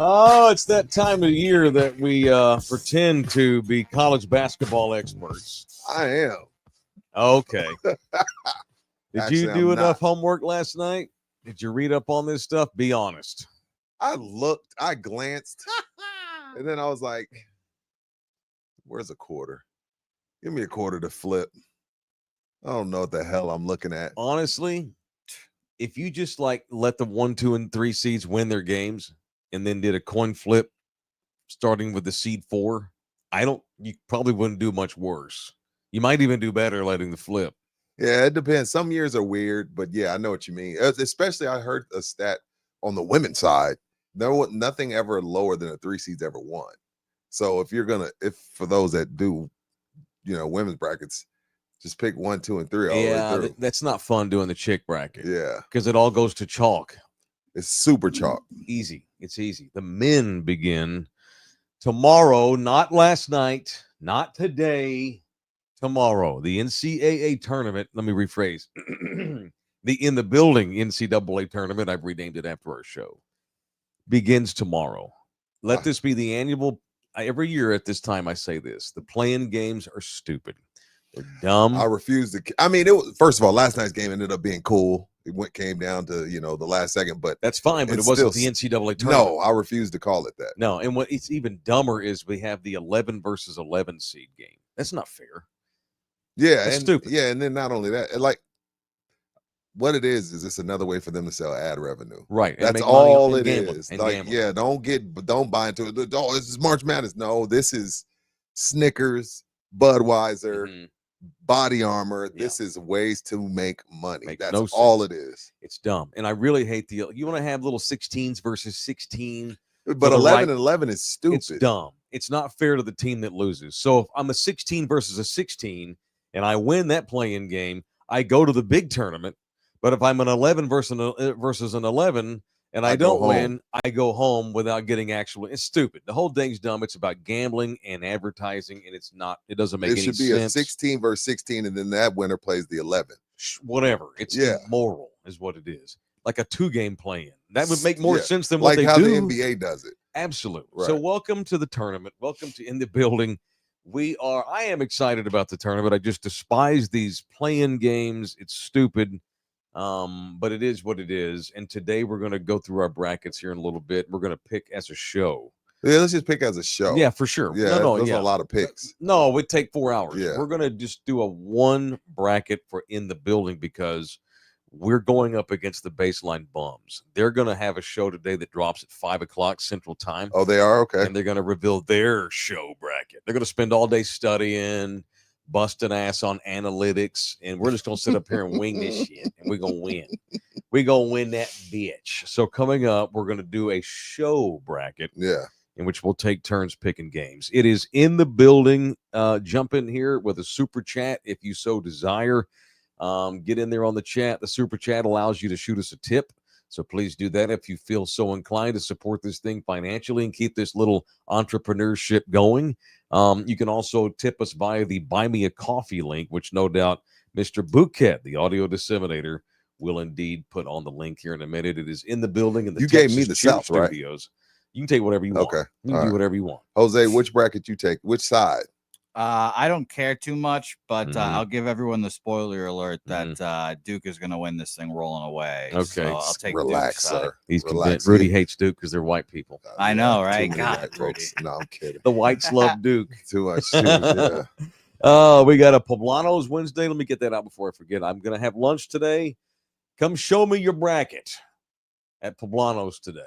Oh, it's that time of year that we pretend to be college basketball experts. I am. Okay. Did you Actually, do I'm enough not. homework last night? Did you read up on this stuff? Be honest. I looked, I glanced, and then I was like, where's a quarter? Give me a quarter to flip. I don't know what the hell I'm looking at. Honestly, if you just like let the 1, 2, and 3 seeds win their games and then did a coin flip starting with the seed 4, you probably wouldn't do much worse. You might even do better letting the flip. Yeah, it depends. Some years are weird, but yeah, I know what you mean. Especially, I heard a stat on the women's side. There was nothing ever lower than a 3 seeds ever won. So if for those that do, women's brackets, just pick 1, 2, and 3 all the way through. That's not fun doing the chick bracket. Yeah, because it all goes to chalk. it's super chalk. Easy. It's easy. The men begin tomorrow, not last night, not today. Tomorrow, the NCAA tournament. Let me rephrase. The In the Building NCAA tournament, I've renamed it after our show, begins tomorrow. Let this be the annual. Every year at this time, I say this: the playing games are stupid. They're dumb. I refuse to. I mean, first of all, last night's game ended up being cool. It came down to the last second, but that's fine. But it wasn't the NCAA tournament. No, I refuse to call it that. No, and what it's even dumber is we have the 11 versus 11 seed game. That's not fair. Yeah, that's stupid. Yeah, and then not only that, like what it is it's another way for them to sell ad revenue. Right. That's all it is. Like, gambling. Yeah, don't buy into it. Oh, this is March Madness. No, this is Snickers, Budweiser, Body Armor. Yeah. This is ways to make money. That's all it is. It's dumb. And I really hate you want to have little 16s versus 16. But 11 and 11 is stupid. It's dumb. It's not fair to the team that loses. So if I'm a 16 versus a 16 and I win that play-in game, I go to the big tournament. But if I'm an 11 versus an 11 and I don't win, I go home without getting it's stupid. The whole thing's dumb. It's about gambling and advertising, and it doesn't make any sense. It should be a 16 versus 16, and then that winner plays the 11. Whatever. It's immoral is what it is. Like a 2-game play-in. That would make more sense than what they do. Like how the NBA does it. Absolutely. Right. So welcome to the tournament. Welcome to In the Building. I am excited about the tournament. I just despise these play-in games. It's stupid. But it is what it is. And today we're going to go through our brackets here in a little bit. We're going to pick as a show. Yeah, let's just pick as a show. Yeah, for sure. Yeah, there's a lot of picks. No, it would take 4 hours. Yeah. We're going to just do a one bracket for In the Building because we're going up against the Baseline Bums. They're going to have a show today that drops at 5:00 Central Time. Oh, they are? Okay. And they're going to reveal their show bracket. They're going to spend all day studying, busting ass on analytics, and we're just going to sit up here and wing this shit, and we're going to win. We're going to win that bitch. So coming up, we're going to do a show bracket. Yeah. In which we'll take turns picking games. It is In the Building. Jump in here with a super chat if you so desire. Get in there on the chat. The super chat allows you to shoot us a tip. So please do that if you feel so inclined to support this thing financially and keep this little entrepreneurship going. You can also tip us via the Buy Me a Coffee link, which no doubt Mr. Bouquet, the audio disseminator, will indeed put on the link here in a minute. It is In the Building in the Texas gave me the South Studios. Right? You can take whatever you want. Okay. You can do whatever you want. Jose, which bracket you take? Which side? I don't care too much, but I'll give everyone the spoiler alert that Duke is going to win this thing rolling away. Okay. So I'll take Relax, Duke's sir. He's convinced. Rudy hates Duke because they're white people. I know, right? God, Rudy. No, I'm kidding. The whites love Duke. Too much. Yeah. We got a Poblanos Wednesday. Let me get that out before I forget. I'm going to have lunch today. Come show me your bracket at Poblanos today.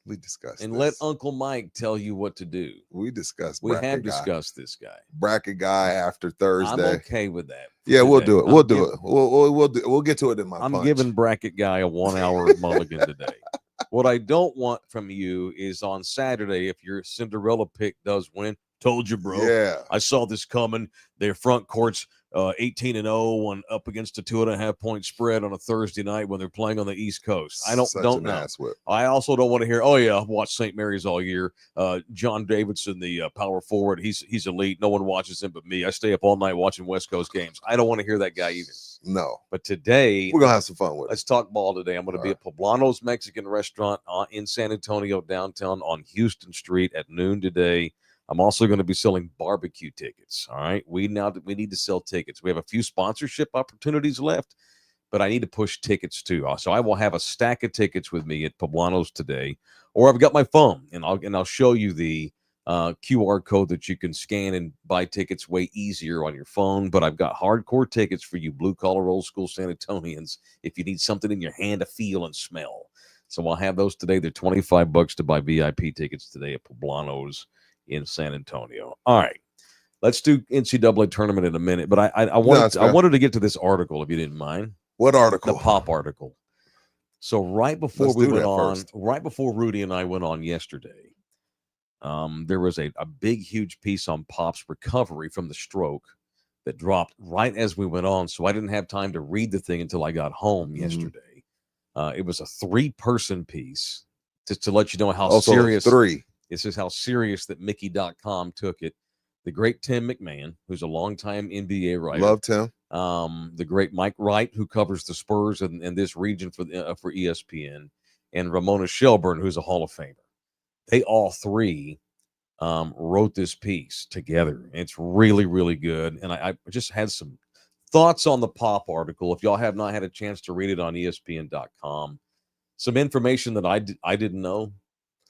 We discussed and this. Let Uncle Mike tell you what to do. We discussed. We have discussed this guy. Bracket guy after Thursday. I'm okay with that. Yeah, we'll do it. We'll do it. We'll get to it in my. I'm giving bracket guy a 1 hour mulligan today. What I don't want from you is on Saturday if your Cinderella pick does win. Told you, bro. Yeah. I saw this coming. Their front court's 18-0 and up against a 2.5-point spread on a Thursday night when they're playing on the East Coast. I don't know. Ass whip. I also don't want to hear, oh yeah, I've watched St. Mary's all year. John Davidson, the power forward, he's elite. No one watches him but me. I stay up all night watching West Coast games. I don't want to hear that guy either. No. But today we're gonna have some fun with it. Let's talk ball today. I'm going to be at Poblano's Mexican Restaurant in San Antonio downtown on Houston Street at noon today. I'm also going to be selling barbecue tickets. All right. We need to sell tickets. We have a few sponsorship opportunities left, but I need to push tickets too. So I will have a stack of tickets with me at Poblano's today, or I've got my phone and I'll show you the QR code that you can scan and buy tickets way easier on your phone. But I've got hardcore tickets for you blue collar old school San Antonians if you need something in your hand to feel and smell. So I'll have those today. They're $25 to buy VIP tickets today at Poblano's in San Antonio. All right, let's do NCAA tournament in a minute. But I wanted to get to this article if you didn't mind. What article? The Pop article. So right before right before Rudy and I went on yesterday, there was a big, huge piece on Pop's recovery from the stroke that dropped right as we went on. So I didn't have time to read the thing until I got home yesterday. It was a 3-person piece just to let you know how serious. This is how serious that Mickey.com took it. The great Tim McMahon, who's a longtime NBA writer. Love Tim. The great Mike Wright, who covers the Spurs in this region for ESPN, and Ramona Shelburne, who's a Hall of Famer. They all three wrote this piece together. It's really, really good. And I just had some thoughts on the Pop article. If y'all have not had a chance to read it on ESPN.com, some information that I didn't know.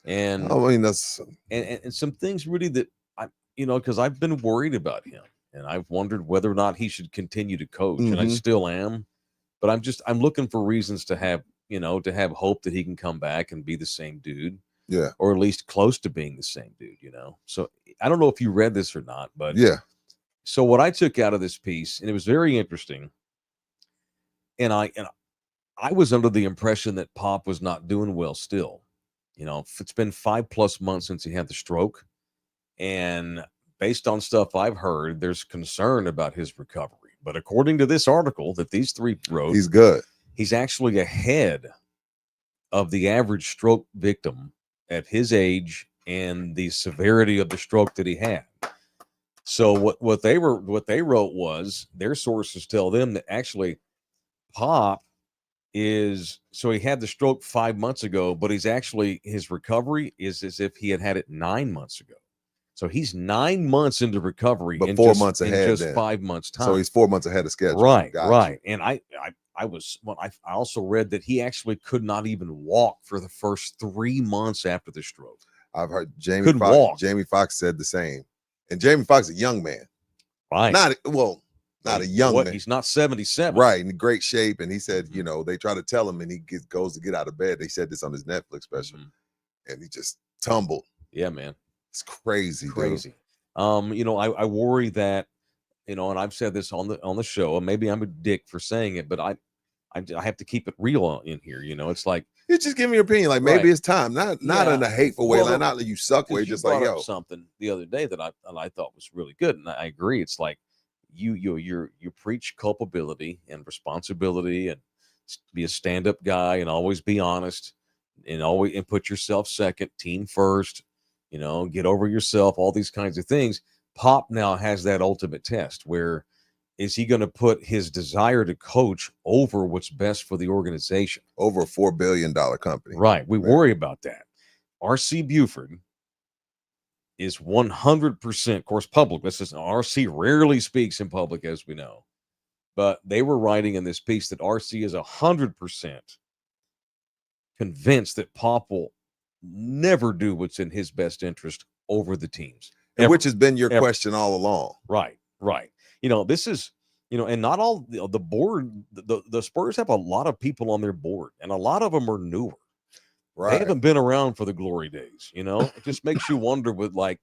And I mean, that's and some things, Rudy, that because I've been worried about him and I've wondered whether or not he should continue to coach, and I still am. But I'm looking for reasons to have hope that he can come back and be the same dude. Yeah. Or at least close to being the same dude, So I don't know if you read this or not, but yeah. So what I took out of this piece, and it was very interesting, and I was under the impression that Pop was not doing well still. It's been 5+ months since he had the stroke. And based on stuff I've heard, there's concern about his recovery. But according to this article that these three wrote, he's good. He's actually ahead of the average stroke victim at his age and the severity of the stroke that he had. So what they wrote was their sources tell them that actually Pop so he had the stroke 5 months ago, but his recovery is as if he had it 9 months ago. So he's 9 months into recovery, but 4 months ahead, in just 5 months time. So he's 4 months ahead of schedule. Right. And I also read that he actually could not even walk for the first 3 months after the stroke. I've heard Jamie Foxx said the same, and Jamie Foxx is a young man, right? Not a young man. He's not 77. Right, in great shape. And he said, they try to tell him and he goes to get out of bed. They said this on his Netflix special. And he just tumbled. Yeah, man. It's crazy. Dude. I worry that, and I've said this on the show, and maybe I'm a dick for saying it, but I have to keep it real in here. It's like, you just give me your opinion. Like maybe it's time, not in a hateful way, like not that you suck way, just like something the other day that I thought was really good, and I agree. It's like you preach culpability and responsibility and be a stand-up guy and always be honest and put yourself second, team first. Get over yourself. All these kinds of things. Pop now has that ultimate test where. Is he going to put his desire to coach over what's best for the organization? Over a $4 billion company. Right. We worry about that. R.C. Buford is 100%, of course, public. This is R.C. rarely speaks in public, as we know. But they were writing in this piece that R.C. is 100% convinced that Pop will never do what's in his best interest over the teams. Which has been your question all along. Right. This is, and not all the board, the Spurs have a lot of people on their board, and a lot of them are newer. Right. They haven't been around for the glory days. It just makes you wonder what like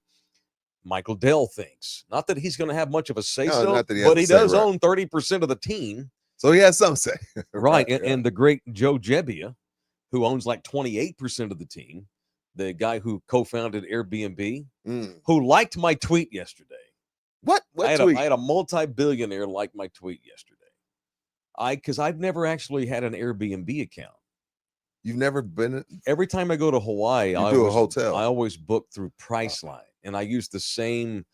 Michael Dell thinks. Not that he's going to have much of a say-so, but he does own 30% of the team. So he has some say. Right. And the great Joe Gebbia, who owns like 28% of the team, the guy who co-founded Airbnb, who liked my tweet yesterday. What I tweet? had a multi-billionaire like my tweet yesterday. Because I've never actually had an Airbnb account. You've never been? Every time I go to Hawaii, You do a hotel. I always book through Priceline, and I use the same.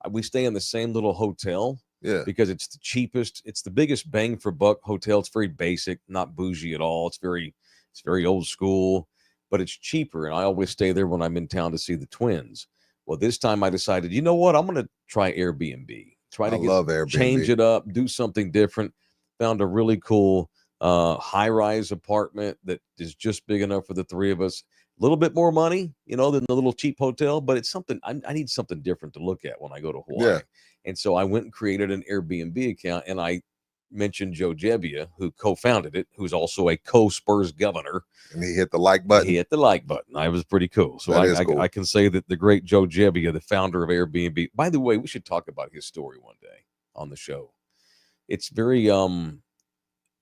We stay in the same little hotel. Yeah. Because it's the cheapest. It's the biggest bang for buck hotel. It's very basic, not bougie at all. It's very old school, but it's cheaper. And I always stay there when I'm in town to see the twins. Well, this time I decided, you know what? I'm going to try Airbnb. Love Airbnb. Change it up, do something different. Found a really cool high-rise apartment that is just big enough for the three of us. A little bit more money, than the little cheap hotel, but it's something I need something different to look at when I go to Hawaii. Yeah. And so I went and created an Airbnb account, and I mentioned Joe Gebbia, who co-founded it, who's also a co-Spurs governor. And he hit the like button. He hit the like button. I was pretty cool. So cool. I can say that the great Joe Gebbia, the founder of Airbnb. By the way, we should talk about his story one day on the show. It's very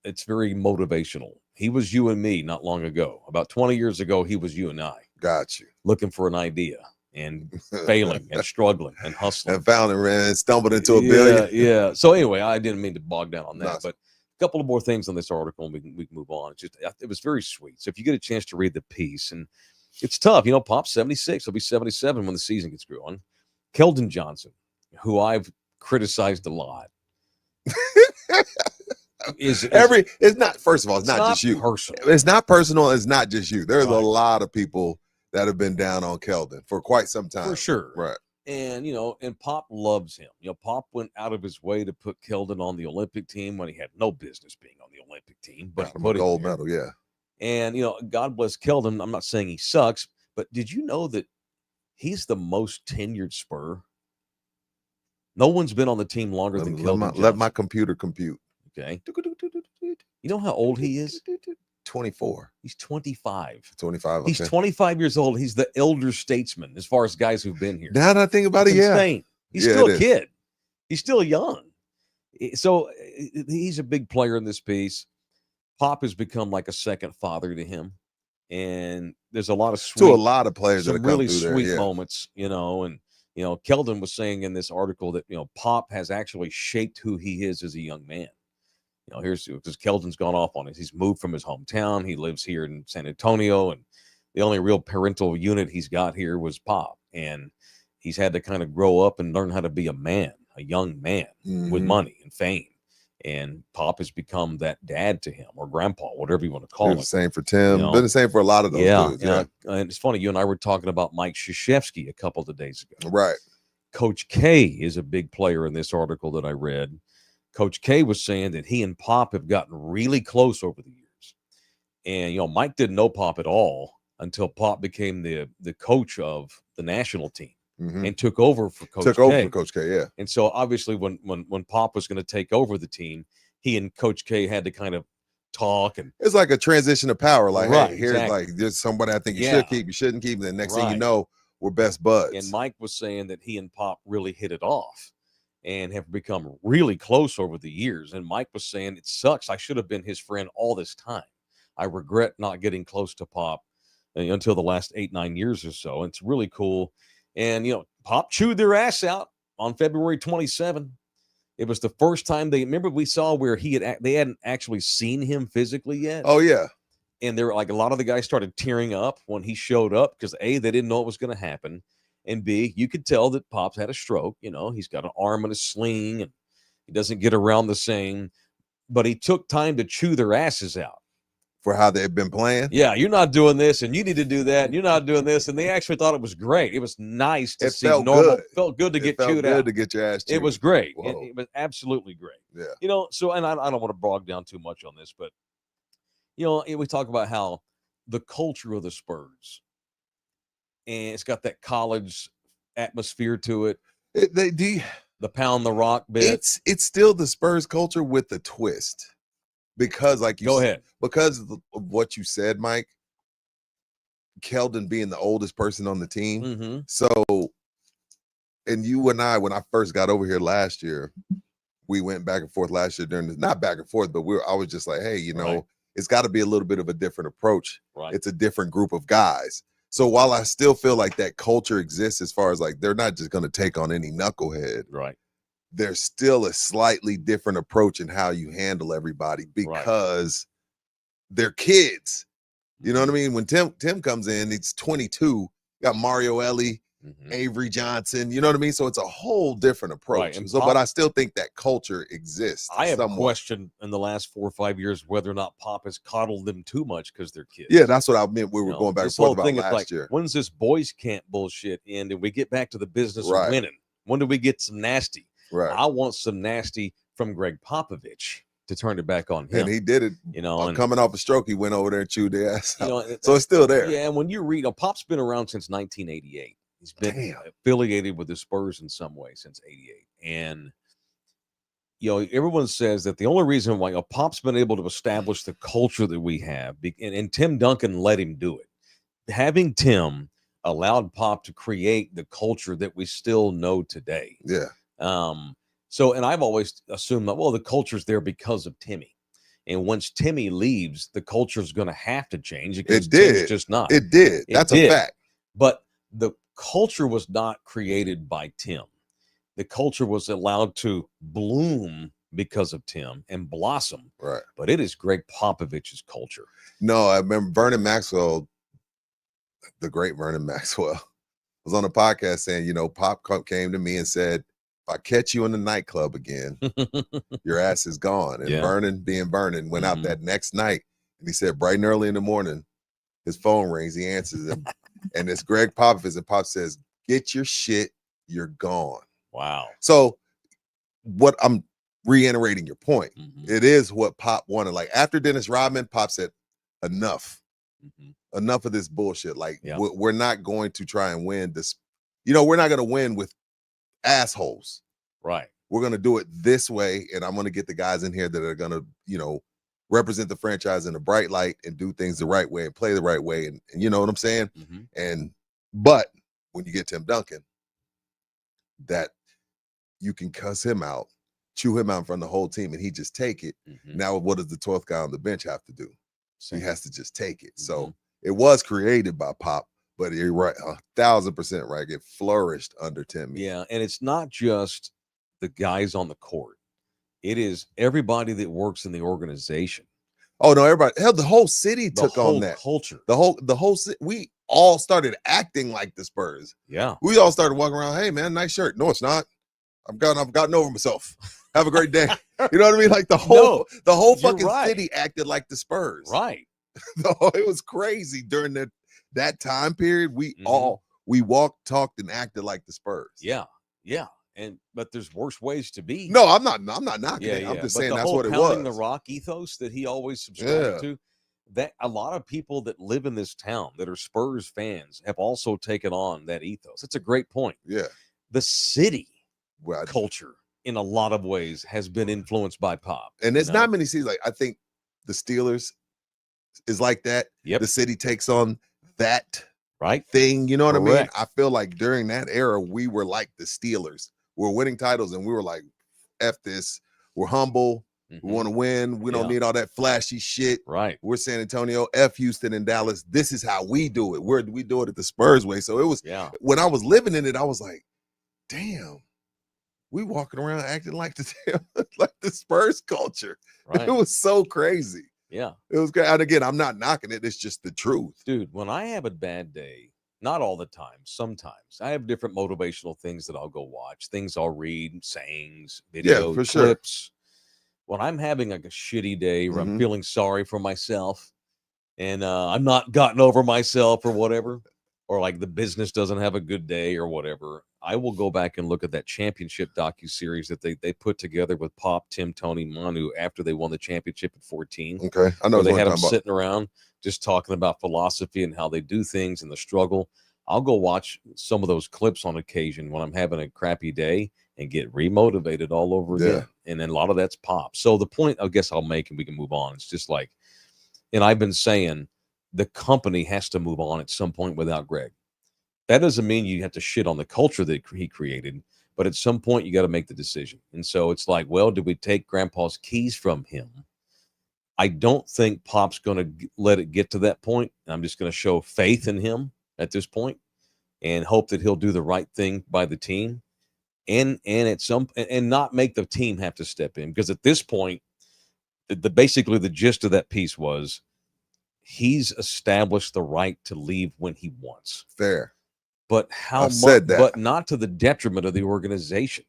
motivational. He was you and me not long ago. About 20 years ago, he was you and I. Got you. Looking for an idea and failing and struggling and hustling. And found it and stumbled into a billion. Yeah. So anyway, I didn't mean to bog down on that, Nice. but a couple of more things on this article and we can move on. It was very sweet. So if you get a chance to read the piece, and it's tough, Pop's 76, he'll be 77 when the season gets going. Keldon Johnson, who I've criticized a lot. It's not, first of all, it's not just you. Personal. It's not personal. It's not just you. There's a lot of people that have been down on Keldon for quite some time. For sure. Right. And, and Pop loves him. Pop went out of his way to put Keldon on the Olympic team when he had no business being on the Olympic team. But he put a gold medal, yeah. And, God bless Keldon. I'm not saying he sucks, but did you know that he's the most tenured Spur? No one's been on the team longer than Keldon. Let my computer compute. Okay. You know how old he is? 24. He's 25. 25. Okay. He's 25 years old. He's the elder statesman as far as guys who've been here. Now that I think about it, insane. He's still a kid. He's still young. So he's a big player in this piece. Pop has become like a second father to him. And there's a lot of sweet, to a lot of players that some have come really through sweet there, moments, and Keldon was saying in this article that Pop has actually shaped who he is as a young man. Here's because Keldon's gone off on it. He's moved from his hometown. He lives here in San Antonio, and the only real parental unit he's got here was Pop. And he's had to kind of grow up and learn how to be a man, a young man with money and fame. And Pop has become that dad to him, or grandpa, whatever you want to call it. The same for Tim. Been the same for a lot of those dudes. Yeah. And it's funny, you and I were talking about Mike Krzyzewski a couple of days ago. Right. Coach K is a big player in this article that I read. Coach K was saying that he and Pop have gotten really close over the years. And, Mike didn't know Pop at all until Pop became the coach of the national team and took over for Coach K. Yeah. And so obviously when Pop was going to take over the team, he and Coach K had to kind of talk. And it's like a transition of power. Like, right, hey, here's exactly. Like, there's somebody I think you should keep, you shouldn't keep. And the next thing you know, we're best buds. And Mike was saying that he and Pop really hit it off and have become really close over the years. And Mike was saying, it sucks. I should have been his friend all this time. I regret not getting close to Pop until the last 8-9 years or so. And it's really cool. And, Pop chewed their ass out on February 27. It was the first time we saw where they hadn't actually seen him physically yet. Oh, yeah. And there were like a lot of the guys started tearing up when he showed up because A, they didn't know it was going to happen. And B, you could tell that Pop's had a stroke. He's got an arm in a sling and he doesn't get around the same. But he took time to chew their asses out. For how they've been playing? Yeah, you're not doing this and you need to do that. And you're not doing this. And they actually thought it was great. It was nice to see normal. It felt good to get chewed out. To get your ass chewed. It was great. It was absolutely great. Yeah. So, and I don't want to bog down too much on this, but, we talk about how the culture of the Spurs, and it's got that college atmosphere to it. The pound the rock bit. It's still the Spurs culture with the twist. Because Go ahead. Because of what you said, Mike, Keldon being the oldest person on the team. Mm-hmm. So, and you and I, when I first got over here last year, we went back and forth last year not back and forth, but I was just like, hey, right. It's got to be a little bit of a different approach. Right. It's a different group of guys. So while I still feel like that culture exists as far as like, they're not just going to take on any knucklehead. Right. there's still a slightly different approach in how you handle everybody because they're kids. You know what I mean? When Tim comes in, he's 22. Got Mario Ellie, Avery Johnson. You know what I mean? So it's a whole different approach. And so, but I still think that culture exists. I have somewhat. questioned in the last 4 or 5 years whether or not Pop has coddled them too much because they're kids. Yeah, that's what I meant. We were going back and forth about last year. When's this boys camp bullshit end and we get back to the business of winning? When do we get some nasty? Right. I want some nasty from Greg Popovich to turn it back on him. And he did it. And coming off a stroke, he went over there and chewed their ass out. So it's still there. Yeah, and when you read, Pop's been around since 1988. He's been affiliated with the Spurs in some way since '88. And, everyone says that the only reason why Pop's been able to establish the culture that we have, and Tim Duncan let him do it. Having Tim allowed Pop to create the culture that we still know today. Yeah. And I've always assumed that, the culture's there because of Timmy. And once Timmy leaves, the culture's going to have to change. Because it did. Timmy's just not. It did. That's a fact. But the culture was not created by Tim. The culture was allowed to bloom because of Tim and blossom. Right. But it is Greg Popovich's culture. No, I remember Vernon Maxwell, the great Vernon Maxwell, was on a podcast saying, Pop came to me and said, if I catch you in the nightclub again, your ass is gone. And Vernon, being Vernon, went out that next night. And he said, bright and early in the morning, his phone rings. He answers it. And it's Greg Popovich. And Pop says, get your shit. You're gone. Wow. So what I'm reiterating your point. It is what Pop wanted. Like after Dennis Rodman, Pop said, enough. Enough of this bullshit. Like we're not going to try and win this. We're not going to win with assholes. Right. We're going to do it this way. And I'm going to get the guys in here that are going to, represent the franchise in a bright light and do things the right way and play the right way. And you know what I'm saying? But when you get Tim Duncan, that you can cuss him out, chew him out in front of the whole team, and he just take it. Now, what does the 12th guy on the bench have to do? He has to just take it. So it was created by Pop, but you're right, 1,000% right. It flourished under Timmy. Yeah, and it's not just the guys on the court. It is everybody that works in the organization. Oh no, everybody. Hell, the whole city took on that culture. The whole we all started acting like the Spurs. Yeah, we all started walking around. Hey man, nice shirt. No, it's not. I've gotten over myself. Have a great day. You know what I mean? Like the whole fucking city acted like the Spurs. Right. It was crazy during that time period. We walked, talked, and acted like the Spurs. Yeah, yeah. But there's worse ways to be. No, I'm not knocking it. I'm just saying that's what it was. The rock ethos that he always subscribed to. That a lot of people that live in this town that are Spurs fans have also taken on that ethos. It's a great point. Yeah. The city culture in a lot of ways has been influenced by Pop. And there's not many cities. Like I think the Steelers is like that. Yep. The city takes on that thing. You know what I mean? I feel like during that era, we were like the Steelers. We're winning titles and we were like, F this. We're humble. We want to win. We don't need all that flashy shit. Right. We're San Antonio, F Houston and Dallas. This is how we do it. We do it at the Spurs way. So it was, when I was living in it, I was like, damn, we walking around acting like the Spurs culture. Right. It was so crazy. Yeah. It was great. And again, I'm not knocking it. It's just the truth. Dude, when I have a bad day, not all the time, sometimes I have different motivational things that I'll go watch, things I'll read, sayings, videos, clips. Sure. When I'm having like a shitty day where I'm feeling sorry for myself and I'm not gotten over myself or whatever, or like the business doesn't have a good day or whatever, I will go back and look at that championship docuseries that they put together with Pop, Tim, Tony, Manu after they won the championship at 14. Okay. I know they had them sitting around just talking about philosophy and how they do things and the struggle. I'll go watch some of those clips on occasion when I'm having a crappy day and get remotivated all over again. And then a lot of that's Pop. So the point I guess I'll make, and we can move on, it's just like, and I've been saying the company has to move on at some point without Greg. That doesn't mean you have to shit on the culture that he created, but at some point you got to make the decision. And so it's like, well, do we take Grandpa's keys from him? I don't think Pop's going to let it get to that point. I'm just going to show faith in him at this point and hope that he'll do the right thing by the team. and not make the team have to step in, because at this point, basically the gist of that piece was he's established the right to leave when he wants. Fair. But how I've said much? that. But not to the detriment of the organization.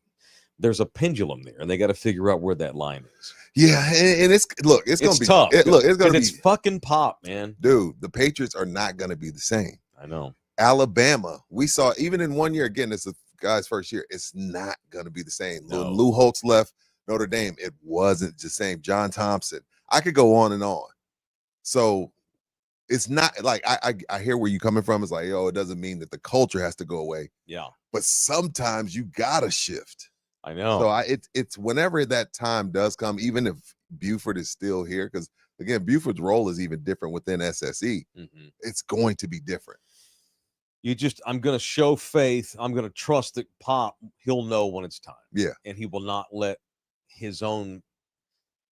There's a pendulum there, and they got to figure out where that line is. Yeah, and it's gonna be tough. it's gonna be. It's fucking Pop, man. Dude, the Patriots are not gonna be the same. I know. Alabama, we saw even in 1 year. Again, it's the guy's first year. It's not gonna be the same. No. Lou Holtz left Notre Dame. It wasn't the same. John Thompson. I could go on and on. So it's not like I hear where you're coming from. It's like, it doesn't mean that the culture has to go away. Yeah. But sometimes you gotta shift. I know. So it's whenever that time does come, even if Buford is still here, because again, Buford's role is even different within SSE. Mm-hmm. It's going to be different. I'm going to show faith. I'm going to trust that Pop, he'll know when it's time. Yeah. And he will not let his own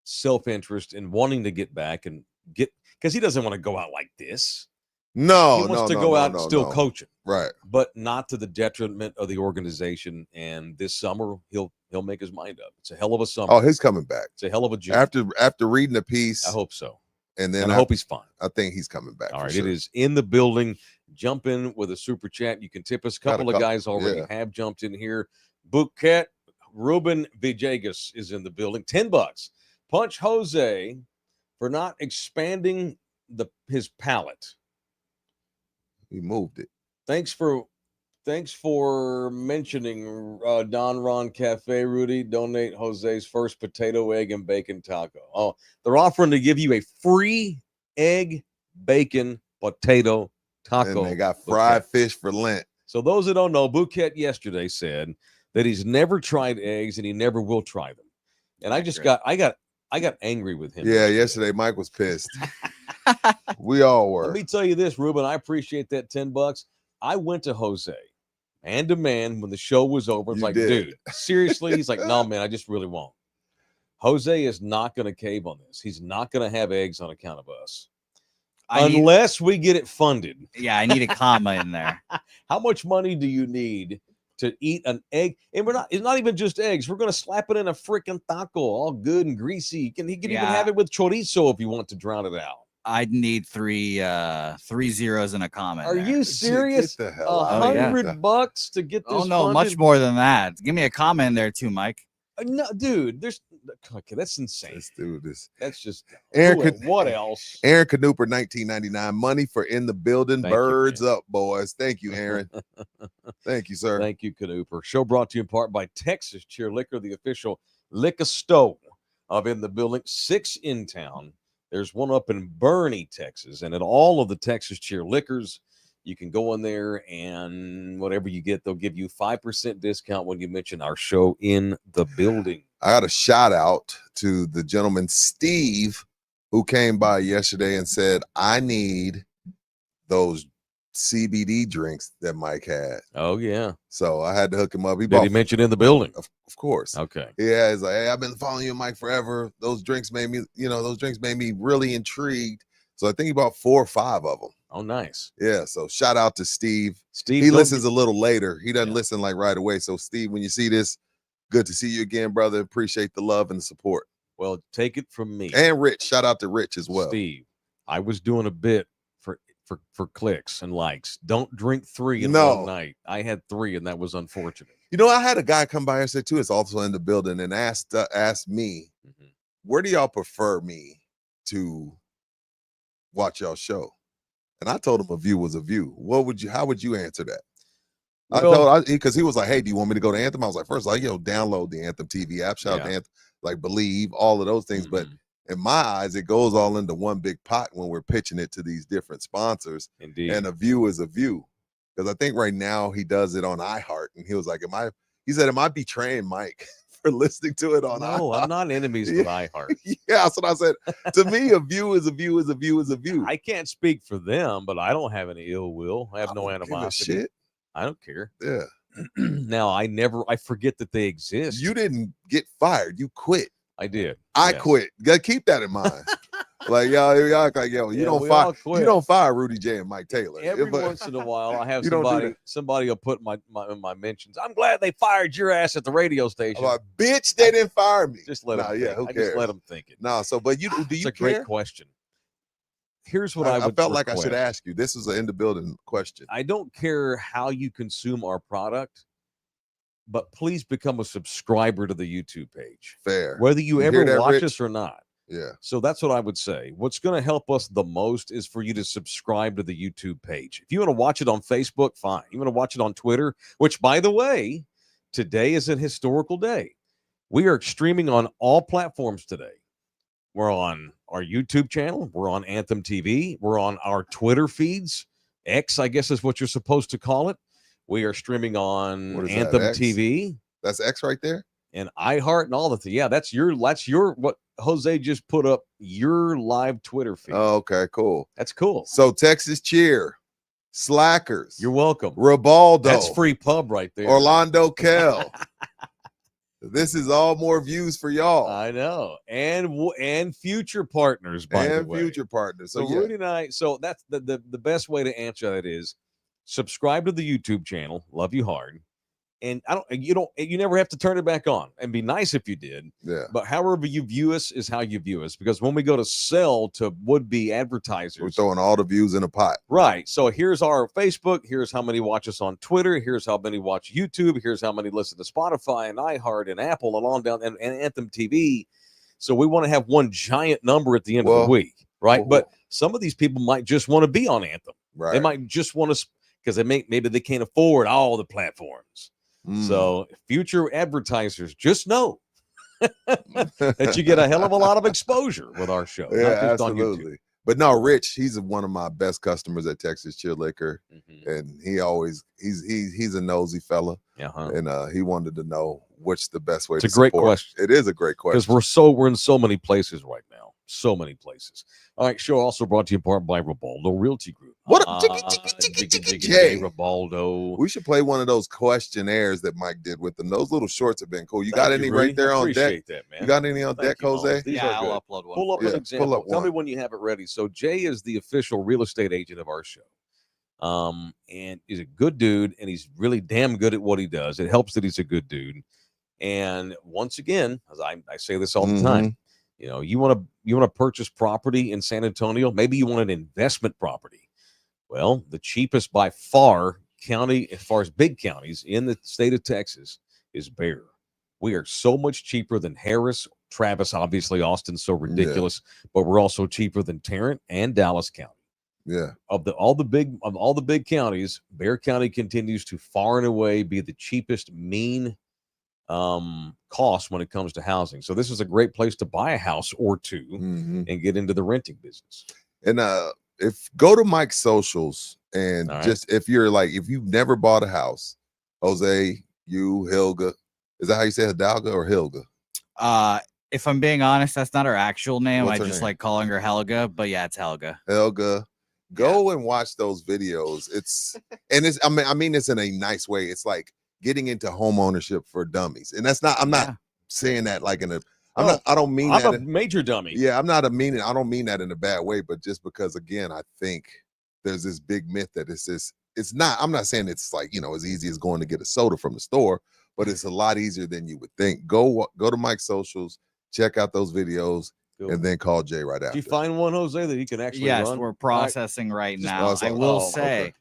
self-interest in wanting to get back and because he doesn't want to go out like this. No, he wants to go out still coaching. Right. But not to the detriment of the organization. And this summer, he'll make his mind up. It's a hell of a summer. Oh, he's coming back. It's a hell of a journey. After reading the piece. I hope so. And then I hope he's fine. I think he's coming back. All right. Sure. It is in the building. Jump in with a super chat. You can tip us. A couple of guys already have jumped in here. Bouquet, Ruben Villegas is in the building. $10. Punch Jose for not expanding his palate. He moved it. Thanks for mentioning Don Ron Cafe, Rudy. Donate Jose's first potato, egg, and bacon taco. Oh, they're offering to give you a free egg, bacon, potato taco. And they got fried fish for Lent. So those that don't know, Bouquet yesterday said that he's never tried eggs and he never will try them. And I got angry with him. Yeah, yesterday Mike was pissed. We all were. Let me tell you this, Ruben. I appreciate that $10. I went to Jose, man to man, when the show was over. It's like, dude, seriously? He's like, no, man, I just really won't. Jose is not going to cave on this. He's not going to have eggs on account of us. Unless we get it funded. Yeah, I need a comma in there. How much money do you need to eat an egg? And it's not even just eggs. We're going to slap it in a freaking taco, all good and greasy. He can even have it with chorizo if you want to drown it out. I'd need three zeros and a comma. Are you serious? Get the hell out. $100 to get this? Oh no, funded? much more than that. Give me a comma in there too, Mike. No, dude. That's insane. Let's do this. That's just what else? Aaron Canooper, 1999. Money for in the building. Birds up, boys. Thank you, Aaron. Thank you, sir. Thank you, Canooper. Show brought to you in part by Texas Cheer Liquor, the official liquor store of In the Building. 6 in town. There's one up in Bernie, Texas, and at all of the Texas Cheer Liquors, you can go in there and whatever you get, they'll give you 5% discount when you mention our show In the Building. I got a shout out to the gentleman, Steve, who came by yesterday and said, I need those CBD drinks that Mike had. Oh, yeah. So I had to hook him up. Did he mention In the Building? Of course. Okay. Yeah, he's like, hey, I've been following you, Mike, forever. Those drinks made me really intrigued. So I think he bought 4 or 5 of them. Oh, nice. Yeah, so shout out to Steve. Steve, he listens a little later. He doesn't listen like right away. So Steve, when you see this, good to see you again, brother. Appreciate the love and the support. Well, take it from me. And Rich. Shout out to Rich as well. Steve, I was doing a bit for clicks and likes. Don't drink 3 in one night. I had 3, and that was unfortunate. You know, I had a guy come by and say too, it's also in the building, and asked me, where do y'all prefer me to watch y'all show? And I told him a view was a view. How would you answer that? Because he was like, hey, do you want me to go to Anthem? I was like, first, download the Anthem TV app, shout out to Anthem, like Believe, all of those things. But in my eyes, it goes all into one big pot when we're pitching it to these different sponsors. Indeed. And a view is a view. Because I think right now he does it on iHeart. And he was like, am I betraying Mike for listening to it on iHeart? No, I'm not enemies with iHeart. Yeah, that's what I said. To me, a view is a view is a view is a view. I can't speak for them, but I don't have any ill will. I have no animosity. Shit. I don't care. Yeah. Now, I forget that they exist. You didn't get fired. You quit. I did. I quit. Gotta keep that in mind. Like y'all act like you Yeah, don't we fire all quit. you don't fire Rudy J and Mike Taylor. Every But once in a while, I have you don't do somebody will put my mentions. I'm glad they fired your ass at the radio station. I'm like, bitch, they didn't fire me. Just let them think. yeah, who I cares? just let them think it. No, so but do It's you a care? great question. Here's what I would felt like I should request. ask you. This is an in the building question. I don't care how you consume our product, but please become a subscriber to the YouTube page, Fair. whether you hear ever that, watch Rich? us or not. Yeah. So that's what I would say. What's going to help us the most is for you to subscribe to the YouTube page. If you want to watch it on Facebook, fine. You want to watch it on Twitter, which, by the way, today is a historical day. We are streaming on all platforms today. We're on our YouTube channel. We're on Anthem TV. We're on our Twitter feeds. X, I guess, is what you're supposed to call it. We are streaming on What is Anthem that, X? TV That's X right there. and iHeart and all the things. Yeah, that's your what Jose just put up, your live Twitter feed. Oh, okay, cool. That's cool. So Texas Cheer, Slackers, You're welcome. Ribaldo, That's free pub right there. Orlando Kell. This is all more views for y'all I know. And future partners, by the and way. future partners. So So Rudy and I, so that's the best way to answer that is subscribe to the YouTube channel. Love you hard. And you never have to turn it back on. And be nice if you did. yeah, But however you view us is how you view us. Because when we go to sell to would-be advertisers, we're throwing all the views in a pot. right. So here's our Facebook. Here's how many watch us on Twitter. Here's how many watch YouTube. Here's how many listen to Spotify and iHeart and Apple and on down and Anthem TV. So we want to have one giant number at the end of the week, right? well, But some of these people might just want to be on Anthem. Right. They might just want to because maybe they can't afford all the platforms. So future advertisers, just know that you get a hell of a lot of exposure with our show. yeah, not just on absolutely. But no, Rich, he's one of my best customers at Texas Chill Liquor, YouTube. and he's a nosy fella, and he wanted to know which the best way. It's a to great support. question. It is a great question Because we're in so many places right now. So many places. All right, show also brought to you in part by Ribaldo Realty Group. What up, Jay? Ribaldo. We should play one of those questionnaires that Mike did with them. Those little shorts have been cool. You Thank got any Rudy. right there I on deck? appreciate that, man. You got any on deck, Thank you, Jose? Mom. These Yeah, are good. I'll upload one. Pull up Yeah, an pull example. up Tell me one. when you have it ready. So Jay is the official real estate agent of our show. And he's a good dude, and he's really damn good at what he does. It helps that he's a good dude. And once again, as I say this all the time, you want to purchase property in San Antonio. Maybe you want an investment property. Well, the cheapest by far county, as far as big counties in the state of Texas, is Bear. We are so much cheaper than Harris, Travis, obviously Austin's so ridiculous, but we're also cheaper than Tarrant and Dallas County. Yeah. Of all the big counties, Bear County continues to far and away be the cheapest mean cost when it comes to housing. So this is a great place to buy a house or two and get into the renting business. And if go to Mike's socials and just if you've never bought a house, Jose, you, Hilga, is that how you say Hidalga or Hilga? If I'm being honest, that's not her actual name. What's I her just name? like calling her Helga, but yeah, it's Helga. Helga, go and watch those videos. It's I mean it's in a nice way. It's like getting into home ownership for dummies. And that's not I'm not saying that like in a I don't mean I'm that a major dummy. Yeah, I don't mean that in a bad way, but just because again, I think there's this big myth that it's not, I'm not saying it's like, as easy as going to get a soda from the store, but it's a lot easier than you would think. Go to Mike's socials, check out those videos, and then call Jay right after. Did you find one, Jose, that he can actually Yes, run? we're processing right now. I will say,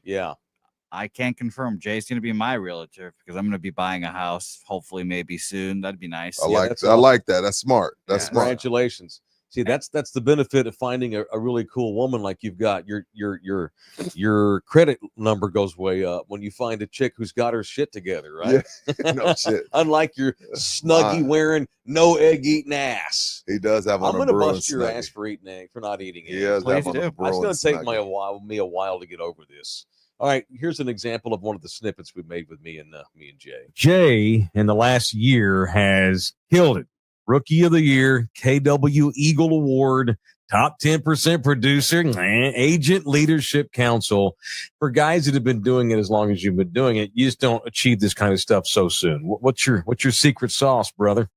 I can't confirm Jay's going to be my realtor because I'm going to be buying a house, hopefully, maybe soon. That'd be nice. I like that. That's smart. That's smart. Congratulations. See, that's the benefit of finding a really cool woman like you've got. Your credit number goes way up when you find a chick who's got her shit together, right? Yeah. No shit. Unlike your snuggie wearing, no egg eating ass. He does have on I'm a gonna Bruin bust your snuggie. ass for eating egg, for not eating egg. He does have on a Bruin It's gonna take snuggie. me a while to get over this. All right, here's an example of one of the snippets we made with me and Jay. Jay, in the last year, has killed it. Rookie of the Year, KW Eagle Award, top 10% producer, Agent Leadership Council. For guys that have been doing it as long as you've been doing it, you just don't achieve this kind of stuff so soon. What's your secret sauce, brother?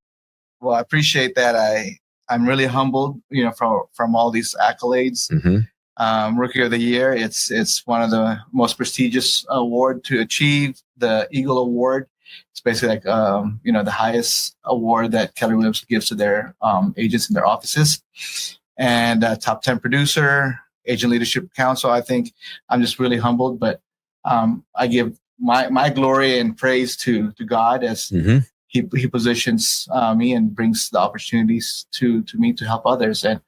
Well, I appreciate that. I'm really humbled, from all these accolades. Rookie of the Year. It's one of the most prestigious award to achieve, the Eagle Award. It's basically like the highest award that Keller Williams gives to their agents in their offices. And top 10 producer, Agent Leadership Council. I think I'm just really humbled, but I give my glory and praise to God as he positions me and brings the opportunities to me to help others. And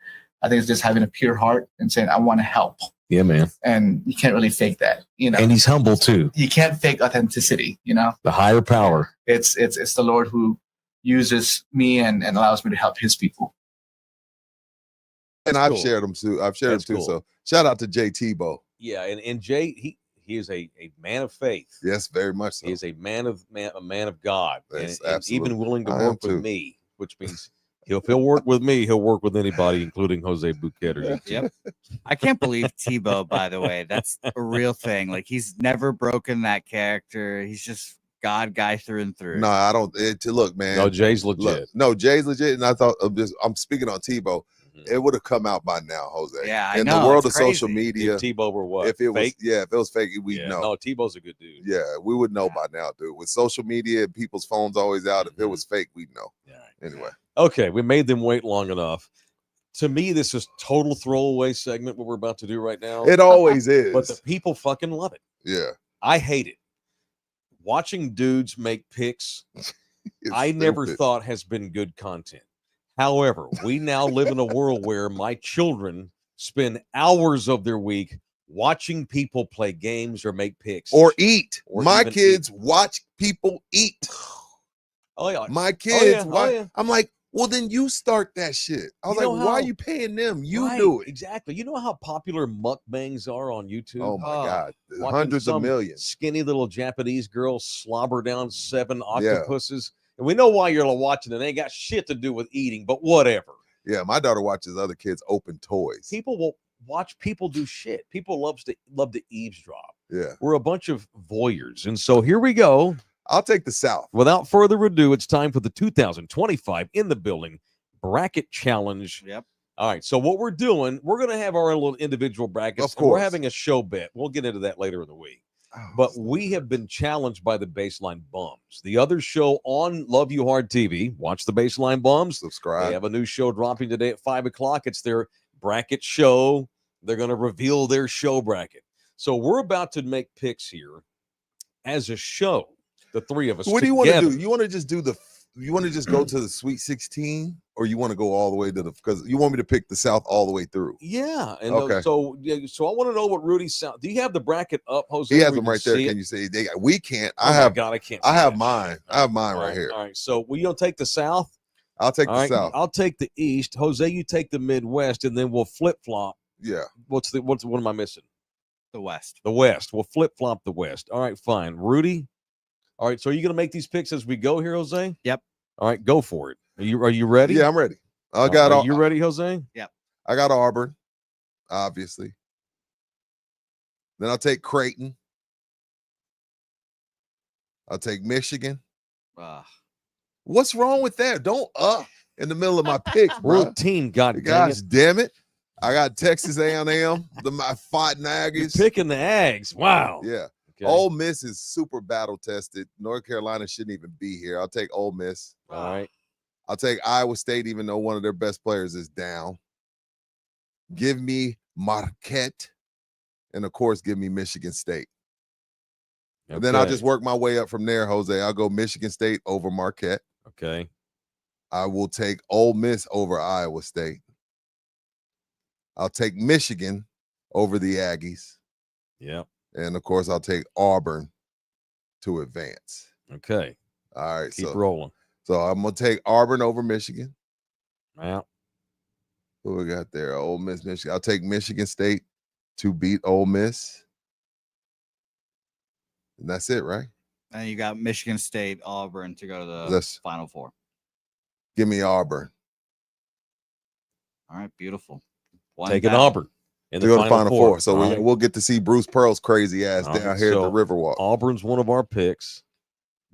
I think it's just having a pure heart and saying, I want to help. Yeah, man. And you can't really fake that, And he's humble too. You can't fake authenticity, The higher power. It's the Lord who uses me and allows me to help his people. And I've shared them too. Cool. So shout out to Jay Tebow. Yeah, and Jay, he is a man of faith. Yes, very much so. He is a man of God. Yes, and even willing to I work with me, which means if he'll work with me, he'll work with anybody, including Jose Buquet. Yep. I can't believe Tebow, by the way. That's a real thing. Like, he's never broken that character. He's just God guy through and through. No, I don't. Look, man. No, Jay's legit. Jay's legit. And I thought I'm speaking on Tebow. It would have come out by now, Jose. Yeah, I know. In the world of social media. If Tebow were what? If it fake? If it was fake, we'd know. No, Tebow's a good dude. Yeah, we would know by now, dude. With social media and people's phones always out, if it was fake, we'd know. Yeah. Anyway. Okay, we made them wait long enough. To me, this is total throwaway segment, what we're about to do right now. It always is. But the people fucking love it. Yeah. I hate it. Watching dudes make picks, I never thought has been good content. However, we now live in a world where my children spend hours of their week watching people play games or make picks. Or eat. My kids watch people eat. Oh, yeah. My kids watch. Yeah. I'm like, well, then you start that shit. I was like, why are you paying them? You do it. Exactly. You know how popular mukbangs are on YouTube? Oh, my God. Hundreds of millions. Skinny little Japanese girl slobber down 7 octopuses. Yeah. And we know why you're watching it. They ain't got shit to do with eating, but whatever. Yeah, my daughter watches other kids open toys. People will watch people do shit. People love to eavesdrop. Yeah. We're a bunch of voyeurs. And so here we go. I'll take the South. Without further ado, it's time for the 2025 in the building bracket challenge. Yep. All right. So what we're doing, we're going to have our little individual brackets. Of course. We're having a show bet. We'll get into that later in the week. But we have been challenged by the Baseline Bums. The other show on Love You Hard TV, watch the Baseline Bums. Subscribe. They have a new show dropping today at 5 o'clock. It's their bracket show. They're going to reveal their show bracket. So we're about to make picks here as a show, the three of us. What do you want to do? You want to just go to the Sweet 16, or you want to go all the way to because you want me to pick the South all the way through? Yeah. And okay. So I want to know what Rudy's South. Do you have the bracket up, Jose? He has them right there. Can you see? We can't. I can't. I have mine. I have mine right here. All right. So will you take the South? I'll take the South. I'll take the East. Jose, you take the Midwest, and then we'll flip flop. Yeah. What am I missing? The West. The West. We'll flip flop the West. All right, fine. Rudy. All right. So are you going to make these picks as we go here, Jose? Yep. All right, go for it. Are you ready? Yeah, I'm ready. You ready, Jose? Yep. I got Auburn, obviously. Then I'll take Creighton. I'll take Michigan. What's wrong with that? Don't in the middle of my picks, bro. Routine, gosh damn it. I got Texas A&M, my Fighting Aggies. You're picking the Ags. Wow. Yeah. Okay. Ole Miss is super battle tested. North Carolina shouldn't even be here. I'll take Ole Miss. All right. I'll take Iowa State, even though one of their best players is down. Give me Marquette. And, of course, give me Michigan State. Okay. And then I'll just work my way up from there, Jose. I'll go Michigan State over Marquette. Okay. I will take Ole Miss over Iowa State. I'll take Michigan over the Aggies. Yeah. And, of course, I'll take Auburn to advance. Okay. All right. Keep rolling. So I'm going to take Auburn over Michigan. Yeah. Who we got there? Ole Miss, Michigan. I'll take Michigan State to beat Ole Miss. And that's it, right? And you got Michigan State, Auburn to go to the Final Four. Give me Auburn. All right. Beautiful. Taking Auburn. To go to the Final Four. So we'll get to see Bruce Pearl's crazy ass down here at the Riverwalk. Auburn's one of our picks.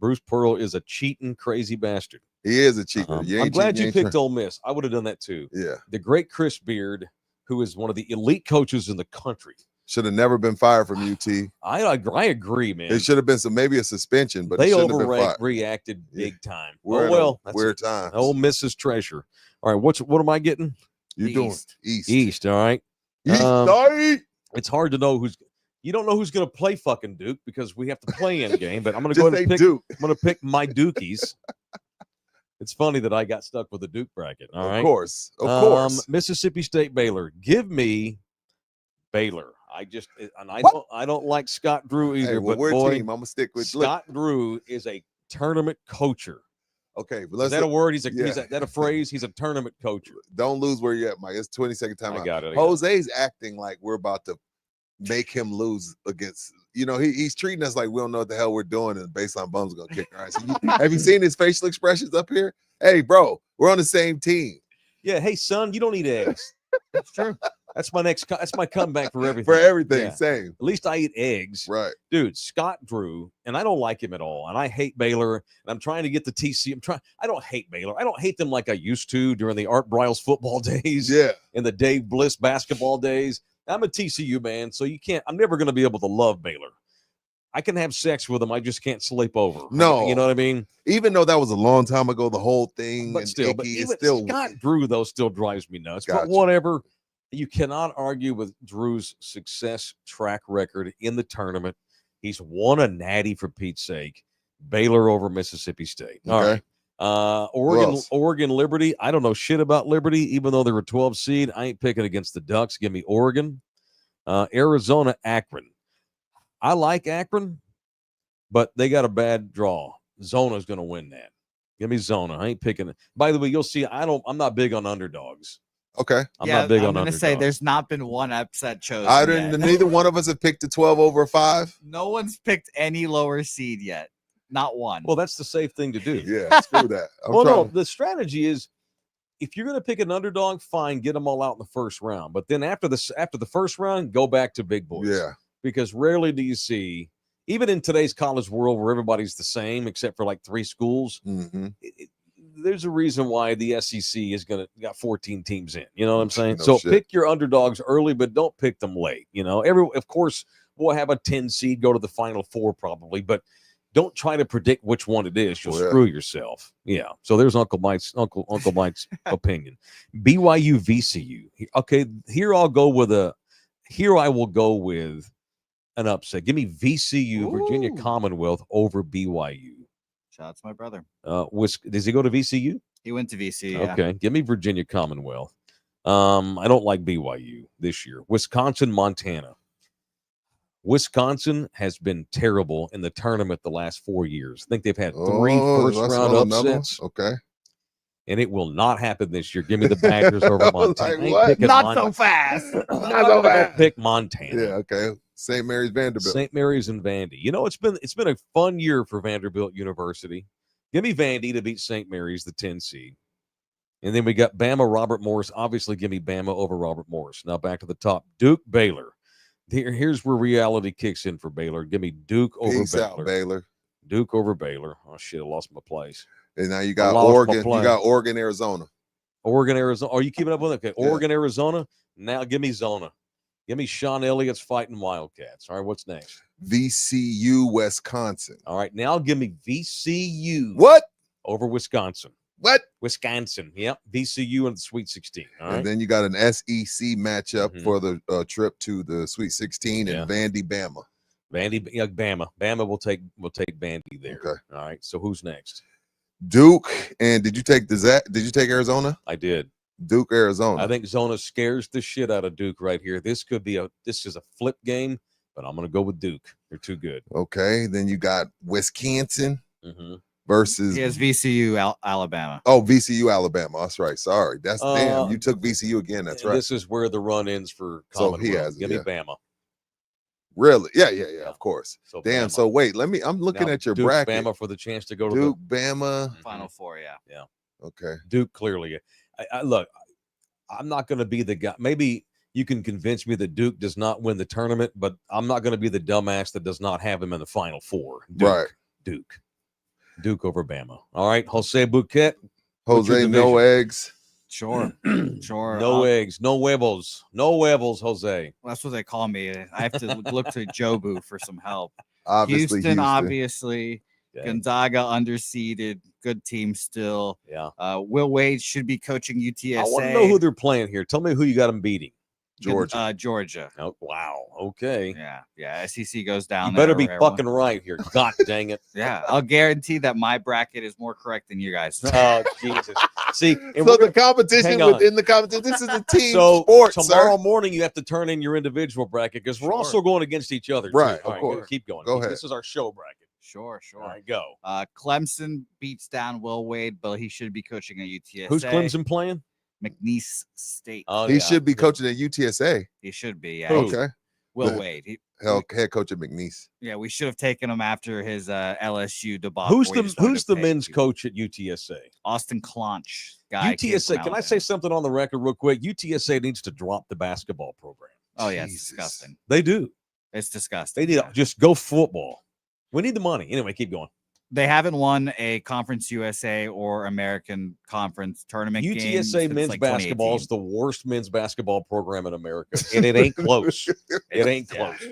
Bruce Pearl is a cheating, crazy bastard. He is a cheater. I'm glad you picked Ole Miss. I would have done that too. Yeah. The great Chris Beard, who is one of the elite coaches in the country. Should have never been fired from UT. I agree, man. It should have been maybe a suspension, but they overreacted big time. That's weird time. Ole Miss's treasure. All right, what am I getting? You doing East. All right. It's hard to know you don't know who's going to play fucking Duke because we have to play in game. But I'm going to go ahead and pick. Duke. I'm going to pick my Dukies. It's funny that I got stuck with the Duke bracket. All right. Of course. Mississippi State, Baylor. Give me Baylor. I don't like Scott Drew either. But we're boy, a team. I'm gonna stick with Scott Drew is a tournament coacher. Okay, but is that a word? Is that a phrase? He's a tournament coacher. Don't lose where you're at, Mike. It's 22nd time. I got it. Jose's acting like we're about to make him lose against. He's treating us like we don't know what the hell we're doing, and Baseline Bum's gonna kick our ass. Have you seen his facial expressions up here? Hey, bro, we're on the same team. Yeah. Hey, son, you don't need eggs. That's true. That's my comeback for everything. For everything, yeah. Same. At least I eat eggs. Right. Dude, Scott Drew, and I don't like him at all. And I hate Baylor. And I'm trying to get the TC. I don't hate Baylor. I don't hate them like I used to during the Art Briles football days. Yeah. And the Dave Bliss basketball days. I'm a TCU man, so I'm never going to be able to love Baylor. I can have sex with them. I just can't sleep over. No. You know what I mean? Even though that was a long time ago, the whole thing. But still, Scott Drew, though, still drives me nuts. But whatever. You cannot argue with Drew's success track record in the tournament. He's won a natty for Pete's sake. Baylor over Mississippi State. Okay. All right. Oregon, Liberty. I don't know shit about Liberty, even though they were 12 seed. I ain't picking against the Ducks. Give me Oregon. Arizona, Akron. I like Akron, but they got a bad draw. Zona's going to win that. Give me Zona. I ain't picking it. By the way, you'll see. I'm not big on underdogs. Okay. I'm not big on underdogs. I'm going to say there's not been one upset chosen. Neither one of us have picked a 12 over a 5. No one's picked any lower seed yet. Not one. Well, that's the safe thing to do. Yeah, screw that. No, the strategy is if you're going to pick an underdog, fine, get them all out in the first round. But then after the first round, go back to big boys. Yeah. Because rarely do you see, even in today's college world where everybody's the same except for like 3 schools, there's a reason why the SEC is got 14 teams in. You know what I'm saying? Pick your underdogs early, but don't pick them late. Of course, we'll have a 10 seed go to the Final Four probably, but don't try to predict which one it is. You'll screw yourself. Yeah. So there's Uncle Mike's opinion. BYU VCU. Okay, here I will go with an upset. Give me VCU, Virginia Commonwealth over BYU. Shout out to my brother. Does he go to VCU? He went to VCU. Okay. Give me Virginia Commonwealth. I don't like BYU this year. Wisconsin, Montana. Wisconsin has been terrible in the tournament the last 4 years. I think they've had 3 first-round upsets. Okay. And it will not happen this year. Give me the Badgers over Montana. Not so fast. Not so fast. Pick Montana. Yeah, okay. St. Mary's, Vanderbilt. St. Mary's and Vandy. It's been a fun year for Vanderbilt University. Give me Vandy to beat St. Mary's, the 10 seed. And then we got Bama, Robert Morris. Obviously, give me Bama over Robert Morris. Now back to the top. Duke, Baylor. Here's where reality kicks in for Baylor. Give me Duke over Peace Baylor. Out, Baylor. Duke over Baylor. Oh, shit, I lost my place. And now you got Oregon. You got Oregon, Arizona. Oregon, Arizona. Are you keeping up with it? Okay, Oregon, Arizona. Now give me Zona. Give me Sean Elliott's fighting Wildcats. All right, what's next? VCU, Wisconsin. All right, now give me VCU. What? Over Wisconsin. What? Wisconsin. Yep. VCU in the Sweet 16. All right. And then you got an SEC matchup for the trip to the Sweet 16 and Vandy, Bama. Bama. Bama will take Vandy there. Okay. All right. So who's next? Duke. And did you take Arizona? I did. Duke, Arizona. I think Zona scares the shit out of Duke right here. This is a flip game, but I'm going to go with Duke. They're too good. Okay. Then you got Wisconsin versus. He has VCU, Alabama. Oh, VCU, Alabama. That's right. Sorry. That's damn. You took VCU again. That's right. This is where the run ends for Commonwealth. So he has. Give me Bama. Really? Yeah. Of course. So damn. Bama. So wait. I'm looking at your Duke, bracket. Bama for the chance to go to Duke, Bama. Final Four. Yeah. Okay. Duke clearly. Look, I'm not going to be the guy. Maybe you can convince me that Duke does not win the tournament, but I'm not going to be the dumbass that does not have him in the Final Four. Right. Duke. Duke over Bama. All right, Jose Bouquet. Jose, no eggs. Sure. No eggs, no huevos, Jose. That's what they call me. I have to look to Jobu for some help. Obviously, Houston. Obviously. Okay. Gonzaga underseeded. Good team still. Yeah. Will Wade should be coaching UTSA. I want to know who they're playing here. Tell me who you got them beating. Georgia. Georgia. Oh, wow. Okay. Yeah. SEC goes down. You better be fucking right here. God dang it. Yeah. I'll guarantee that my bracket is more correct than you guys. Oh, Jesus. See, so the competition within the competition. This is a team sport. Tomorrow morning, you have to turn in your individual bracket because we're also going against each other. Right. Too. Of course. Keep going. Go ahead. This is our show bracket. Sure. All right, go. Clemson beats down Will Wade, but he should be coaching at UTSA. Who's Clemson playing? McNeese State. Oh, he should be coaching at UTSA. He should be. Yeah. Okay. Will Wade. Head coach at McNeese. Yeah, we should have taken him after his LSU debacle. Who's the men's coach at UTSA? Austin Clonch. Guy. UTSA. Can I say something on the record real quick? UTSA needs to drop the basketball program. Oh yeah, it's disgusting. They do. It's disgusting. They need to just go football. We need the money. Anyway, keep going. They haven't won a Conference USA or American Conference tournament. UTSA men's basketball is the worst men's basketball program in America, and it ain't close. It ain't close.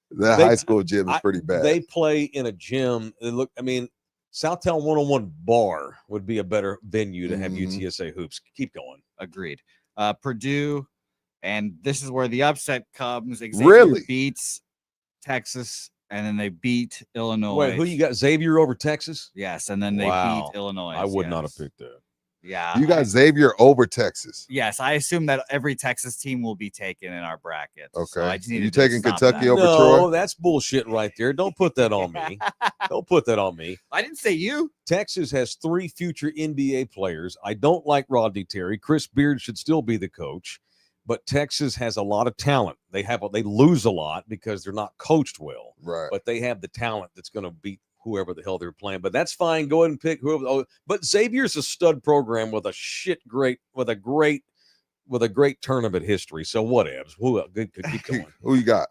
That high school gym is pretty bad. They play in a gym. Southtown 101 Bar would be a better venue to have UTSA hoops. Keep going. Agreed. Purdue, and this is where the upset comes. Xavier beats Texas. And then they beat Illinois. Wait, who you got? Xavier over Texas? Yes, and then they beat Illinois. I would not have picked that. Yeah. You got Xavier over Texas. Yes, I assume that every Texas team will be taken in our bracket. Okay. So I just you taking Kentucky over Troy? No, that's bullshit right there. Don't put that on me. Don't put that on me. I didn't say you. Texas has 3 future NBA players. I don't like Rodney Terry. Chris Beard should still be the coach. But Texas has a lot of talent. They lose a lot because they're not coached well. Right. But they have the talent that's going to beat whoever the hell they're playing. But that's fine. Go ahead and pick whoever. Oh, but Xavier's a stud program with a great tournament history. So whatevs. Good. Keep going. Who you got?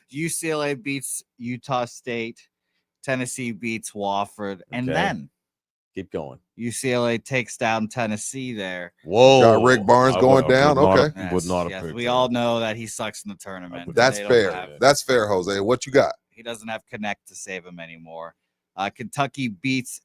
UCLA beats Utah State. Tennessee beats Wofford, and then keep going. UCLA takes down Tennessee there. Whoa. Got Rick Barnes going down. Okay. Would not have picked we all know that he sucks in the tournament. That's fair. That's fair, Jose. What you got? He doesn't have Connect to save him anymore. Kentucky beats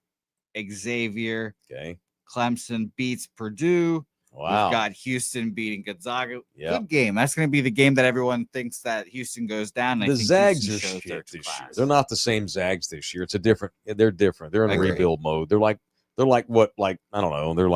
Xavier. Okay. Clemson beats Purdue. Wow. We've got Houston beating Gonzaga. Yep. Good game. That's going to be the game that everyone thinks that Houston goes down. The Zags are shit this year. They're not the same Zags this year. They're different. They're in rebuild mode. They're like I don't know. They're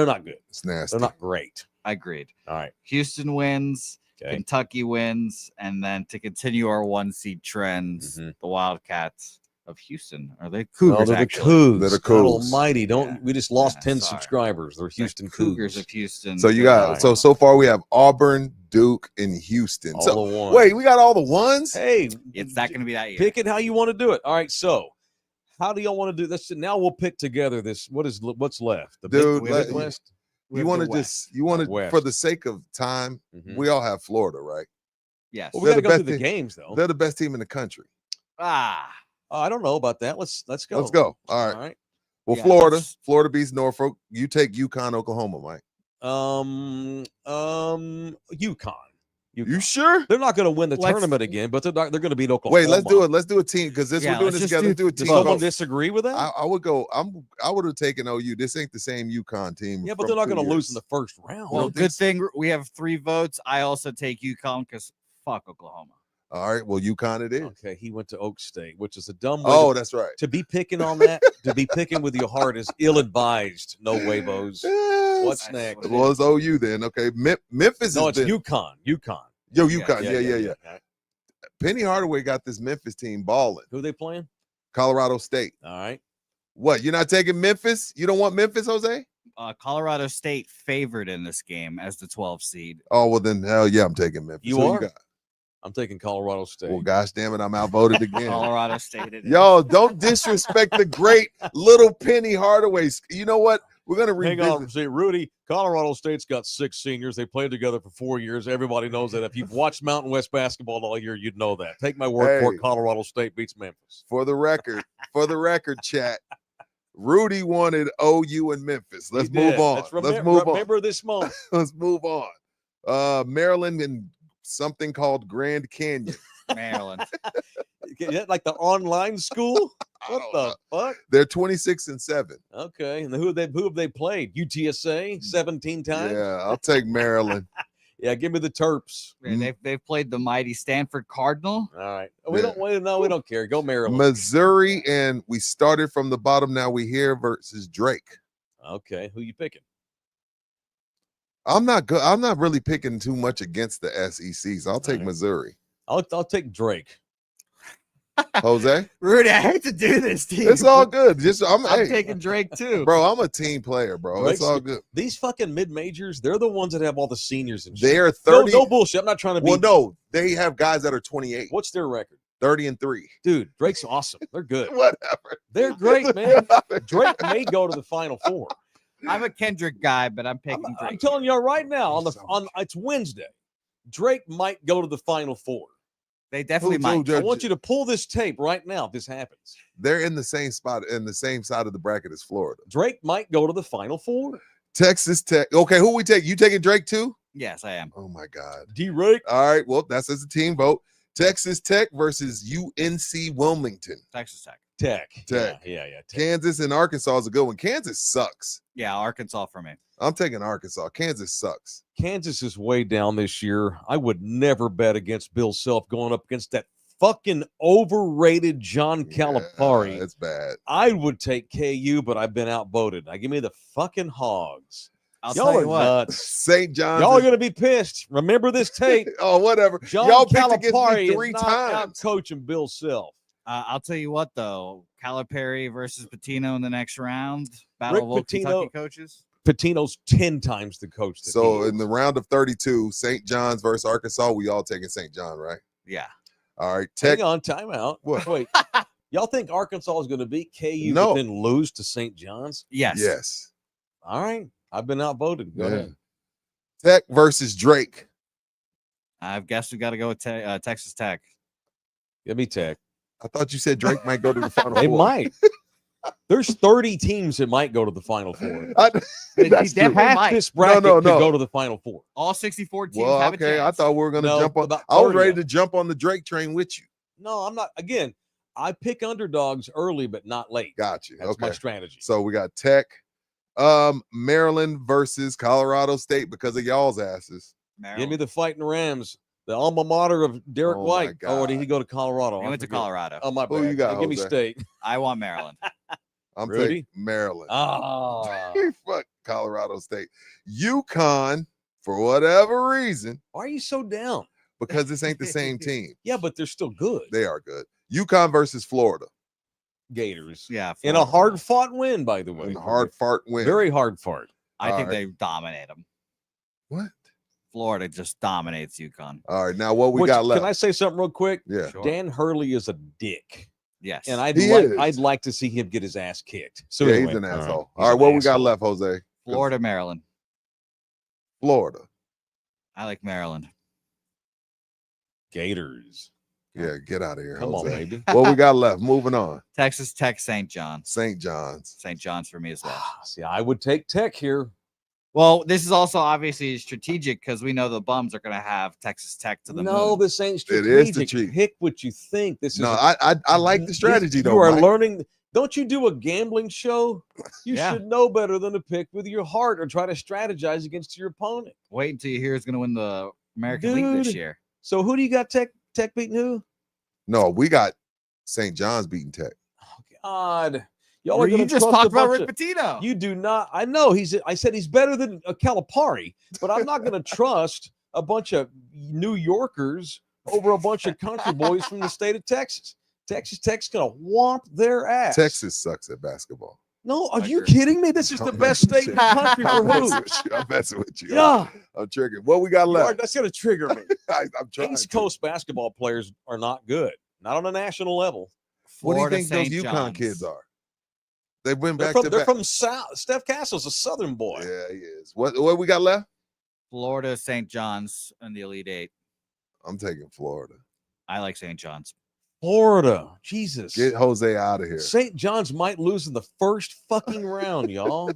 not good. It's nasty. They're not great. I agreed. All right. Houston wins. Okay. Kentucky wins. And then to continue our 1-seed trends, the Wildcats of Houston. Are they Cougars? No, they're the Cougs. They're the Cougs. God almighty. We just lost 10 subscribers. They're Houston Cougars of Houston. So you got so far we have Auburn, Duke, and Houston. All the ones. Wait, we got all the ones? Hey, it's not going to be that year. Pick it how you want to do it. All right, so how do y'all want to do this? Now we'll pick together this. What's left? The Big West. You want to for the sake of time, we all have Florida, right? Yes. Well, we got to go through the games though. They're the best team in the country. I don't know about that. Let's go. Let's go. All right. Well, Florida beats Norfolk. You take UConn, Oklahoma, Mike. UConn. You sure? They're not going to win the tournament again, but they're going to beat Oklahoma. Wait, let's do it. Let's do a team because we're doing this together. Let's do a team. Does someone disagree with that? I would go. I would have taken OU. This ain't the same UConn team. Yeah, but they're not going to lose in the first round. Well, good thing we have 3 votes. I also take UConn because fuck Oklahoma. All right. Well, UConn it is. Okay. He went to Oak State, which is a dumb way. Oh, that's right. To be picking on that, to be picking with your heart is ill-advised. No huevos. What's next? Well, it's OU then. Okay. Memphis. No, it's UConn. UConn. Yo, UConn. Yeah. Penny Hardaway got this Memphis team balling. Who are they playing? Colorado State. All right. What? You're not taking Memphis? You don't want Memphis, Jose? Colorado State favored in this game as the 12 seed. Oh, well, then hell yeah, I'm taking Memphis. You are? I'm taking Colorado State. Well, gosh damn it, I'm outvoted again. Colorado State. Yo, don't disrespect the great little Penny Hardaway. You know what? We're going to revisit. Hang on. See, Rudy, Colorado State's got 6 seniors. They played together for 4 years. Everybody knows that. If you've watched Mountain West basketball all year, you'd know that. Take my word for it. Colorado State beats Memphis. For the record, chat, Rudy wanted OU and Memphis. Let's move on. Let's move on. Remember this month. Let's move on. Maryland and something called Grand Canyon. Maryland. Like the online school? What the fuck? They're 26-7. Okay. And who have they played? UTSA 17 times? Yeah, I'll take Maryland. Yeah, give me the Terps. They've played the mighty Stanford Cardinal. All right. We don't care. Go Maryland. Missouri, and we started from the bottom. Now we here versus Drake. Okay. Who you picking? I'm not good. I'm not really picking too much against the SEC, so I'll take Missouri. I'll take Drake. Jose? Rudy, I hate to do this to you. It's all good. I'm taking Drake too. Bro, I'm a team player, bro. Drake's, it's all good. These fucking mid-majors, they're the ones that have all the seniors and shit. They're 30. No bullshit. I'm not trying to be. Well, no, they have guys that are 28. What's their record? 30-3. Dude, Drake's awesome. They're good. Whatever. They're great, man. Drake may go to the Final Four. I'm a Kendrick guy, but I'm picking Drake. I'm telling you right now, it's Wednesday. Drake might go to the Final Four. They definitely might. I want you to pull this tape right now if this happens. They're in the same spot, in the same side of the bracket as Florida. Drake might go to the Final Four. Texas Tech. Okay, who we take? You taking Drake too? Yes, I am. Oh my God. D-Rake. All right, well, that's as a team vote. Texas Tech versus UNC Wilmington. Texas Tech. Tech. Yeah. Tech. Kansas and Arkansas is a good one. Kansas sucks. Yeah, Arkansas for me. I'm taking Arkansas. Kansas sucks. Kansas is way down this year. I would never bet against Bill Self going up against that fucking overrated John Calipari. It's bad. I would take KU, but I've been outvoted. Now give me the fucking Hogs. Y'all are nuts. St. John's. Y'all are going to be pissed. Remember this tape. Oh, whatever. John Y'all picked Calipari against me 3 is times. out coaching Bill Self. I'll tell you what, though. Calipari versus Patino in the next round. Battle Rick of old Pitino- Kentucky coaches. Patino's 10 times the coach. That So he in is. the round of 32, St. John's versus Arkansas, we all taking St. John, right? Yeah. All right. Tech. Hang on, timeout. What? Wait. Y'all think Arkansas is going to beat KU No. but then lose to St. John's? Yes. Yes. All right. I've been outvoted. Go ahead. Tech versus Drake. I guess we got to go with Texas Tech. Give me Tech. I thought you said Drake might go to the Final They Four. might. There's 30 teams that might go to the Final Four. That's true. Half this bracket No. could go to the Final Four. All 64 teams Well, have a okay. chance. I thought we were going to No, jump on. about I was 30 ready of to jump on the Drake train with you. No, I'm not. Again, I pick underdogs early but not late. Got you. That's Okay. my strategy. So we got Tech, Maryland versus Colorado State because of y'all's asses. Give me the Fighting Rams, the alma mater of Derek Oh, my White. Oh, or did God. he go to Colorado? He I went to forget. Colorado. Oh, my bad. Who you got, Give me Jose? State. I want Maryland. I'm Rudy? taking Maryland. Oh. Fuck Colorado State. UConn, for whatever reason, Why are you so down? because this ain't the same team. Yeah, but they're still good. They are good. UConn versus Florida. Gators. Yeah. In a Florida. hard-fought win, by the way. And hard fart win. Very hard fart. I think All they dominate them. What? Florida just dominates UConn. All right. Now what we got left? Can I say something real quick? Yeah. Sure. Dan Hurley is a dick. Yes. And He is. I'd like to see him get his ass kicked. So Yeah, anyway, he's an asshole. He's All right. an What we got asshole. left, Jose? Florida, Maryland. Florida. I like Maryland. Gators. Yeah, get out of here. Come on, Jose. baby. What we got left? Moving on. Texas Tech, St. John's. St. John's. St. John's for me as well. See, I would take Tech here. Well, this is also obviously strategic because we know the bums are going to have Texas Tech to the No, moon. this ain't It is strategic. strategic. Pick what you think. This is No, I like the strategy though. You are Mike. learning. Don't you do a gambling show? You Yeah. should know better than to pick with your heart or try to strategize against your opponent. Wait until you hear who's going to win the American League this Dude. year. So who do you got? Tech beating who? No, we got St. John's beating Tech. Oh God, y'all are Well, you going to just talked about Rick Pitino. You do not. I know I said he's better than a Calipari, but I'm not going to trust a bunch of New Yorkers over a bunch of country boys from the state of Texas. Texas Tech's going to whomp their ass. Texas sucks at basketball. No, are I you agree. kidding me? This is the best state in the country for I'm messing who? with you. I'm messing with you. Yeah, I'm triggered. What we got you are- left? that's going to trigger me. I'm trying. East to. Coast basketball players are not good, not on a national level. What do you Florida, think those St. UConn John's. kids are? They went They're back from, to they're back. from South. Steph Castle's a Southern boy. Yeah, he is. What we got left? Florida, St. John's, and the Elite Eight. I'm taking Florida. I like St. John's. Florida. Jesus. Get Jose out of here. St. John's might lose in the first fucking round, y'all.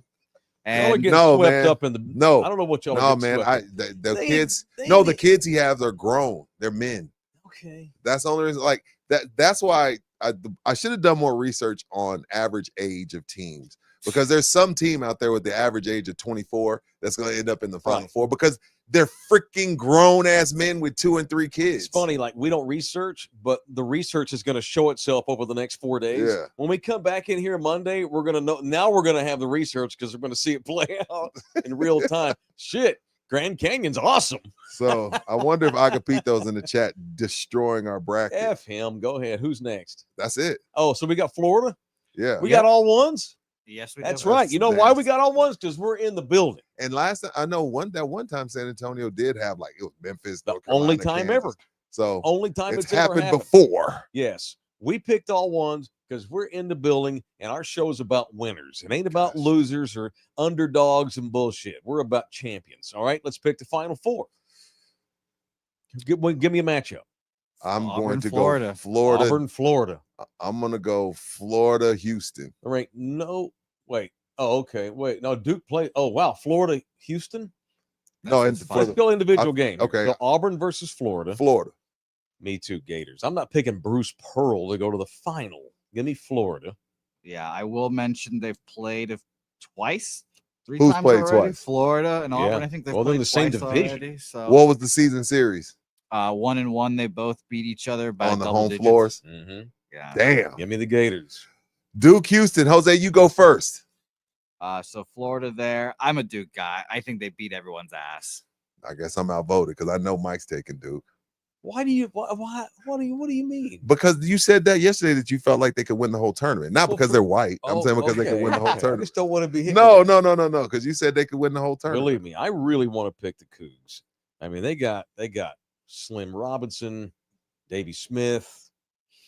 And y'all are getting swept man. up in the. No, I don't know what y'all. No, are man. The kids. they The kids he has are grown. They're men. Okay. That's the only reason. Like that. That's why I should have done more research on average age of teams, because there's some team out there with the average age of 24 that's going to end up in the Final Four because they're freaking grown ass men with 2 and 3 kids. It's funny, like we don't research, but the research is going to show itself over the next 4 days. Yeah. When we come back in here Monday, we're going to know. Now we're going to have the research because we're going to see it play out in real time. Shit, Grand Canyon's awesome. So I wonder if Agapito's in the chat destroying our bracket. F him. Go ahead. Who's next? That's it. Oh, so we got Florida. Yeah. We got all ones. Yes, we That's do. right. You know why we got all ones? Because we're in the building. And last time I know one time San Antonio did have, like, it was Memphis, The North Carolina, only time Kansas. ever. So Only time it's ever happened before. Yes. We picked all ones because we're in the building and our show is about winners. It ain't about losers or underdogs and bullshit. We're about champions. All right. Let's pick the Final Four. Give me a matchup. I'm going to Florida. go Florida. Auburn, Florida. I'm going to go Florida, Houston. All right. No. Wait. Oh, okay. Wait. No, Duke played. Oh, wow. Florida, Houston. No, Let's go individual game. Okay. So Auburn versus Florida. Florida. Me too, Gators. I'm not picking Bruce Pearl to go to the final. Give me Florida. Yeah, I will mention they've played twice. Who's times played already. twice? Florida and Auburn. Yeah. I think they've Well, they're played in the same twice division. already, so What was the season series? 1-1. They both beat each other by On the double home digits. floors? Mm-hmm. Yeah. Damn. Give me the Gators. Duke, Houston. Jose, you go first. So Florida there. I'm a Duke guy. I think they beat everyone's ass. I guess I'm outvoted because I know Mike's taking Duke. Why do you? What do you mean? Because you said that yesterday that you felt like they could win the whole tournament. Not because they're white. I'm saying because they could win the whole I tournament. just don't want to be hit. No. Because you said they could win the whole tournament. Believe me, I really want to pick the Cougs. I mean, they got Slim Robinson, Davy Smith,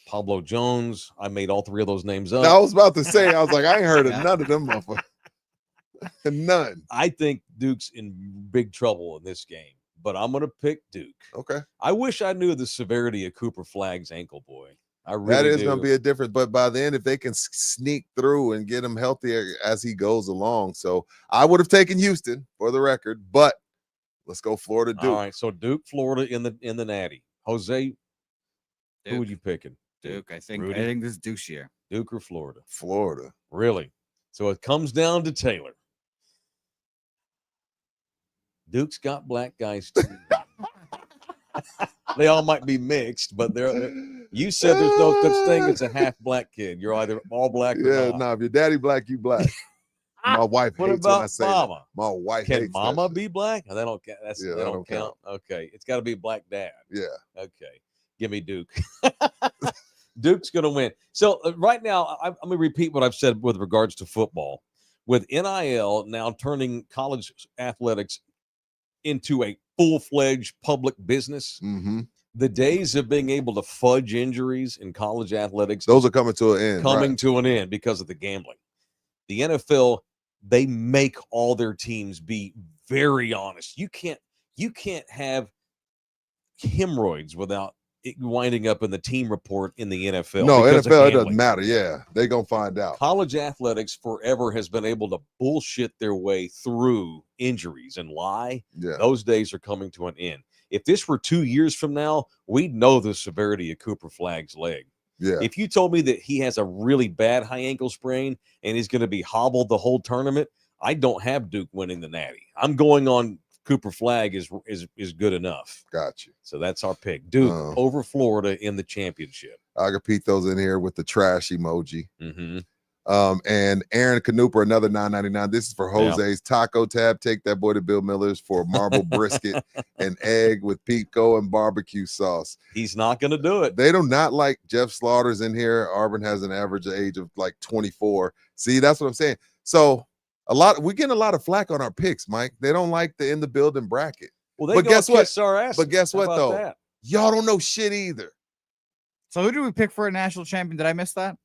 Pablo Jones. I made all three of those names up. I was about to say, I was like, I ain't heard of none of them motherfuckers. None. I think Duke's in big trouble in this game, but I'm going to pick Duke. Okay. I wish I knew the severity of Cooper Flagg's ankle, boy. I really That is do. going to be a difference. But by then, if they can sneak through and get him healthier as he goes along. So I would have taken Houston for the record, but let's go Florida Duke. All right. So Duke, Florida in the Natty. Jose, Duke. who would you picking? Duke. I think Rudy? this is Duke's year. Duke or Florida? Florida. Really? So it comes down to Taylor. Duke's got black guys too. They all might be mixed, but you said there's no such thing as a half black kid. You're either all black or Yeah, not. no, if your daddy black, you black. My wife What hates when I about say mama? that. My wife Can hates mama that be black? They don't count. Yeah, they don't count. Okay. It's got to be black dad. shit. Yeah. Okay. Give me Duke. Duke's going to win. So right now, I'm going to repeat what I've said with regards to football. With NIL now turning college athletics into a full-fledged public business, Mm-hmm. the days of being able to fudge injuries in college athletics Those are coming to an end. coming right. to an end because of the gambling. The NFL, they make all their teams be very honest. You can't have hemorrhoids without it winding up in the team report in the NFL. No, because of NFL, it gambling. doesn't matter. Yeah, they're going to find out. College athletics forever has been able to bullshit their way through injuries and lie. Yeah. Those days are coming to an end. If this were 2 years from now, we'd know the severity of Cooper Flagg's leg. Yeah. If you told me that he has a really bad high ankle sprain and he's going to be hobbled the whole tournament, I don't have Duke winning the Natty. I'm going on Cooper Flagg is good enough. Got you. So that's our pick. Duke over Florida in the championship. Agapito's in here with the trash emoji. Mm-hmm. And Aaron Canuper, another $9.99. This is for Jose's Taco Tab. Take that boy to Bill Miller's for marble brisket and egg with pico and barbecue sauce. He's not going to do it. They do not like Jeff Slaughter's in here. Auburn has an average age of like 24. See, that's what I'm saying. So we're getting a lot of flack on our picks, Mike. They don't like the in the building bracket. Well, but guess what? But guess what though? Y'all don't know shit either. So who did we pick for a national champion? Did I miss that?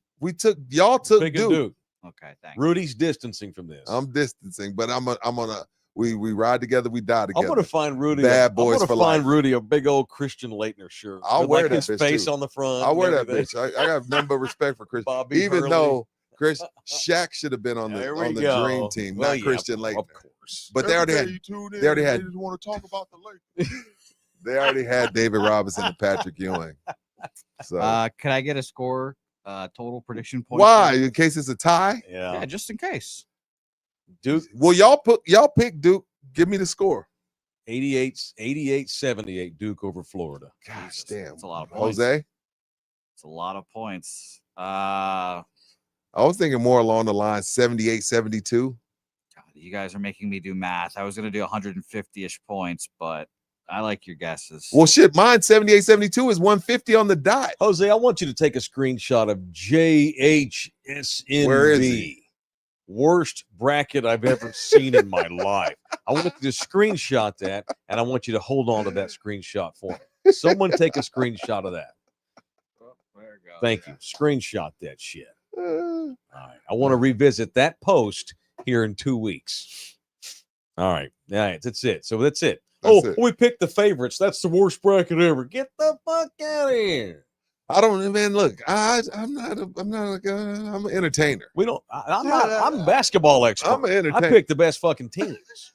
Y'all took Duke. Duke. Okay, thanks. Rudy's distancing from this. I'm distancing, but I'm gonna We ride together, we die together. I'm gonna find Rudy. Bad boys I'm for gonna find life. Rudy a big old Christian Leitner shirt. I'll wear like that his bitch face too. on the front. I'll wear that bitch. I have nothing but respect for Chris. Bobby Even Hurley. though Shaq should have been on the Dream Team, well, not Christian Leitner. Of course. But they already had. They just want to talk about the Lakers. They already had David Robinson and Patrick Ewing. So can I get a score total prediction point? Why? In case it's a tie? Yeah, just in case. Duke. Well, y'all pick Duke. Give me the score. 88-78 Duke over Florida. Gosh damn. That's a lot of points. Jose? It's a lot of points. I was thinking more along the line 78-72. God, you guys are making me do math. I was going to do 150-ish points, but I like your guesses. Well, shit, mine 78-72 is 150 on the dot. Jose, I want you to take a screenshot of JHSNB. Where is he? Worst bracket I've ever seen in my life. I want you to screenshot that, and I want you to hold on to that screenshot for me. Someone take a screenshot of that. Thank you. Screenshot that shit. All right. I want to revisit that post here in 2 weeks. All right. That's it. So that's it. We picked the favorites. That's the worst bracket ever. Get the fuck out of here. I don't, man. Look, I'm an entertainer. We don't. I'm a basketball expert. I'm an entertainer. I picked the best fucking teams.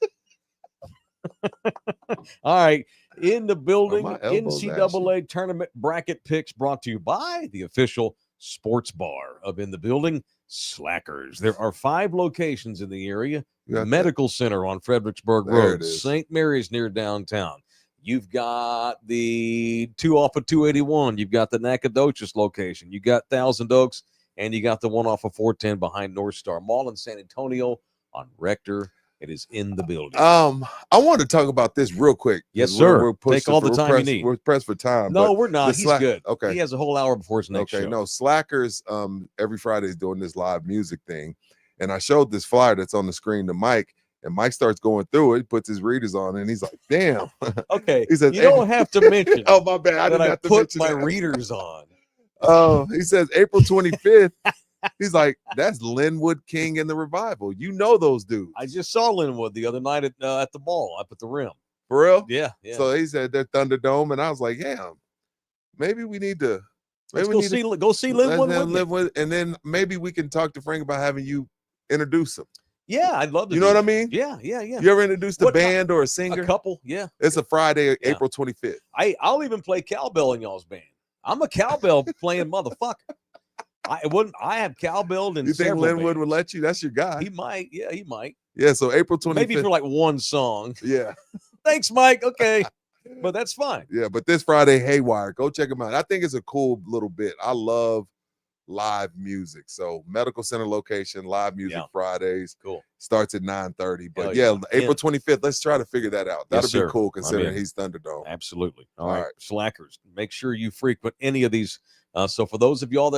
All right, in the building, NCAA tournament bracket picks brought to you by the official sports bar of In the Building, Slackers. There are 5 locations in the area. Medical Center on Fredericksburg Road, St. Mary's near downtown. You've got the 2 off of 281. You've got the Nacogdoches location. You got Thousand Oaks, and you got the 1 off of 410 behind North Star Mall in San Antonio on Rector. It is in the building. I want to talk about this real quick. Yes, sir. Take all the time you need. We're pressed for time. No, we're not. He's good. Okay. He has a whole hour before his next show. No, Slackers every Friday is doing this live music thing. And I showed this flyer that's on the screen to Mike. And Mike starts going through it, he puts his readers on, and he's like, damn. Okay. He says, you don't have to mention. Oh, my bad. I didn't have to put my readers on. Oh, he says April 25th. He's like, that's Linwood King and the Revival. You know those dudes. I just saw Linwood the other night at the ball up at the rim. For real? Yeah. So he said they're Thunderdome, and I was like, yeah, maybe we need to. Go see Linwood. And then maybe we can talk to Frank about having you introduce him. Yeah, I'd love to. You know what I mean? Yeah. You ever introduced a band or a singer? A couple, yeah. It's a Friday, April 25th. I'll even play cowbell in y'all's band. I'm a cowbell playing motherfucker. I have cowbelled in. You think Linwood bands. would let you? That's your guy. He might. Yeah, he might. Yeah. So April 25th. Maybe for like one song. Yeah. Thanks, Mike. Okay. But that's fine. Yeah. But this Friday, Haywire, go check him out. I think it's a cool little bit. I love live music. So Medical Center location, live music Fridays. Cool. Starts at 9:30. But April 25th. Let's try to figure that out. That'll be cool considering he's Thunderdome. Absolutely. All right. Slackers. Make sure you frequent any of these. So for those of y'all,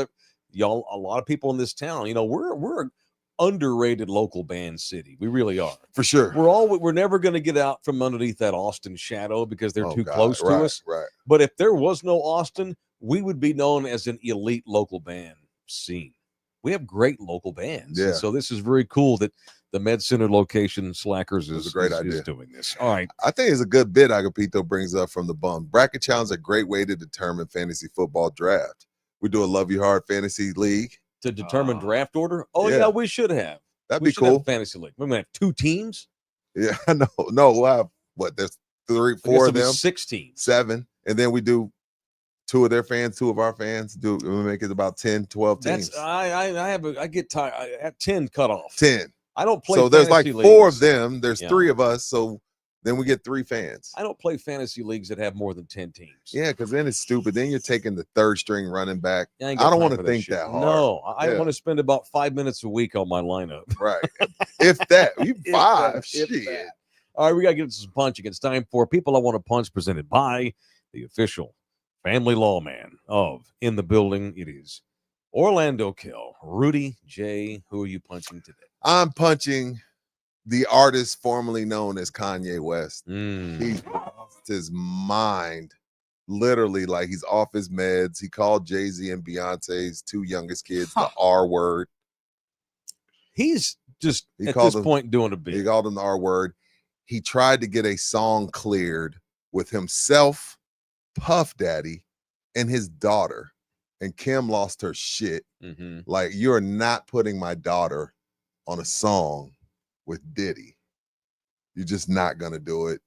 a lot of people in this town, we're an underrated local band city. We really are. For sure. We're never going to get out from underneath that Austin shadow because they're too close to us. Right. But if there was no Austin, we would be known as an elite local band scene. We have great local bands. Yeah. So this is very cool that the Med Center location Slackers is a great idea. Is doing this. All right. I think it's a good bit Agapito brings up from the bum. Bracket challenge is a great way to determine fantasy football draft. We do a Love You Hard fantasy league. To determine draft order? Oh, yeah, we should have. That'd be cool. Fantasy league. We're going to have 2 teams? Yeah, no, we'll have, there's 3, 4 of them. 6 teams. 7. And then we do 2 of their fans, 2 of our fans. We make it about 10, 12 teams. I get tired. I have 10 cutoff. 10. I don't play. So there's like 4 leagues. of them. There's 3 of us. So then we get 3 fans. I don't play fantasy leagues that have more than 10 teams. Yeah, because then it's stupid. Then you're taking the 3rd string running back. I don't want to think that hard. No, I want to spend about 5 minutes a week on my lineup. Right. If that. You 5. Shit. All right, we got to get some punching. It's time for People I Want to Punch, presented by the official family lawman of In the Building. It is Orlando Kill. Rudy J, who are you punching today? I'm punching the artist formerly known as Kanye West. He lost his mind, literally, like he's off his meds. He called Jay-Z and Beyonce's 2 youngest kids the R word. He's just at this point doing a bit. He called them the R word. he tried to get a song cleared with himself, Puff Daddy, and his daughter. And Kim lost her shit. Like, you're not putting my daughter on a song with Diddy. You're just not gonna do it.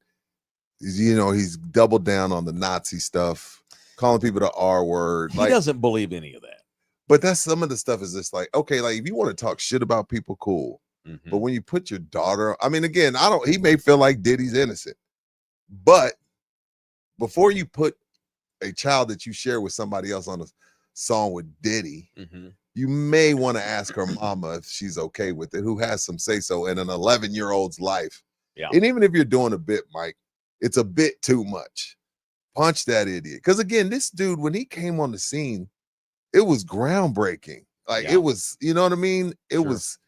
He's doubled down on the Nazi stuff, calling people the R word. He doesn't believe any of that. But that's some of the stuff is just like, okay, like if you want to talk shit about people, cool. But when you put your daughter, I mean, again, he may feel like Diddy's innocent, but before you put a child that you share with somebody else on a song with Diddy, you may want to ask her mama if she's okay with it, who has some say so in an 11-year-old's life. Yeah. And even if you're doing a bit, Mike, it's a bit too much. Punch that idiot. Because again, this dude, when he came on the scene, it was groundbreaking. Like it was, you know what I mean? It was,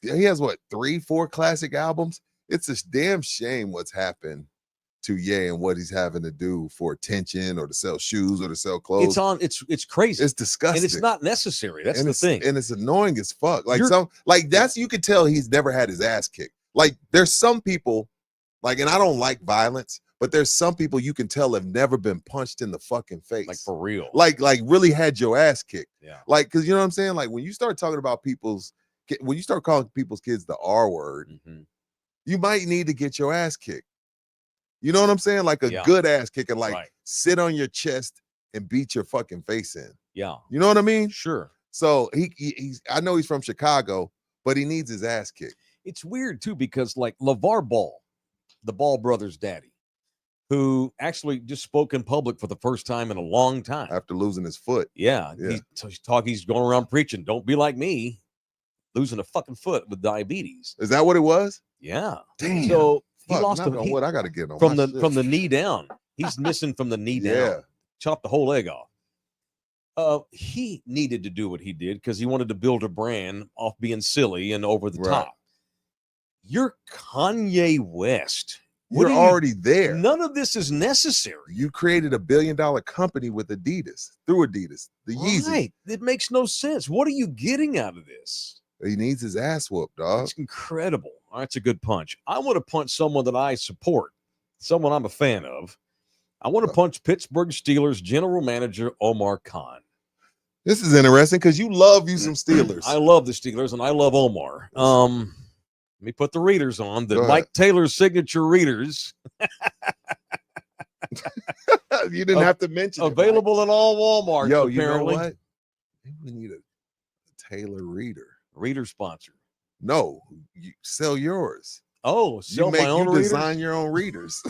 he has what, 3-4 classic albums? It's a damn shame what's happened to Ye and what he's having to do for attention or to sell shoes or to sell clothes. It's crazy. It's disgusting. And it's not necessary. That's the thing. And it's annoying as fuck. Like you could tell he's never had his ass kicked. Like there's some people, like, and I don't like violence, but there's some people you can tell have never been punched in the fucking face. Like for real. Like really had your ass kicked. Yeah. Like, cause you know what I'm saying? Like when you start talking about when you start calling people's kids the R word, you might need to get your ass kicked. You know what I'm saying? Like a good ass kick and like sit on your chest and beat your fucking face in. Yeah. You know what I mean? Sure. So he's I know he's from Chicago, but he needs his ass kicked. It's weird too, because like LeVar Ball, the Ball brothers' daddy, who actually just spoke in public for the first time in a long time after losing his foot. Yeah. He's going around preaching, don't be like me, losing a fucking foot with diabetes. Is that what it was? Yeah. Damn. So he lost what I gotta get on from the knee down. He's missing from the knee down. Chopped the whole leg off. He needed to do what he did because he wanted to build a brand off being silly and over the top. You're Kanye West. You're already there. None of this is necessary. You created $1 billion company with Adidas, through Adidas, the Yeezy. Right. It makes no sense. What are you getting out of this? He needs his ass whooped, dog. It's incredible. All right, it's a good punch. I want to punch someone that I support, someone I'm a fan of. I want to punch Pittsburgh Steelers general manager Omar Khan. This is interesting because you love you some Steelers. I love the Steelers and I love Omar. Let me put the readers on, the Mike Taylor signature readers. You didn't have to mention available in all Walmarts. Yo, apparently. You know what? Maybe we need a Taylor reader sponsor. No, you sell yours. Oh, sell my own readers? Design your own readers.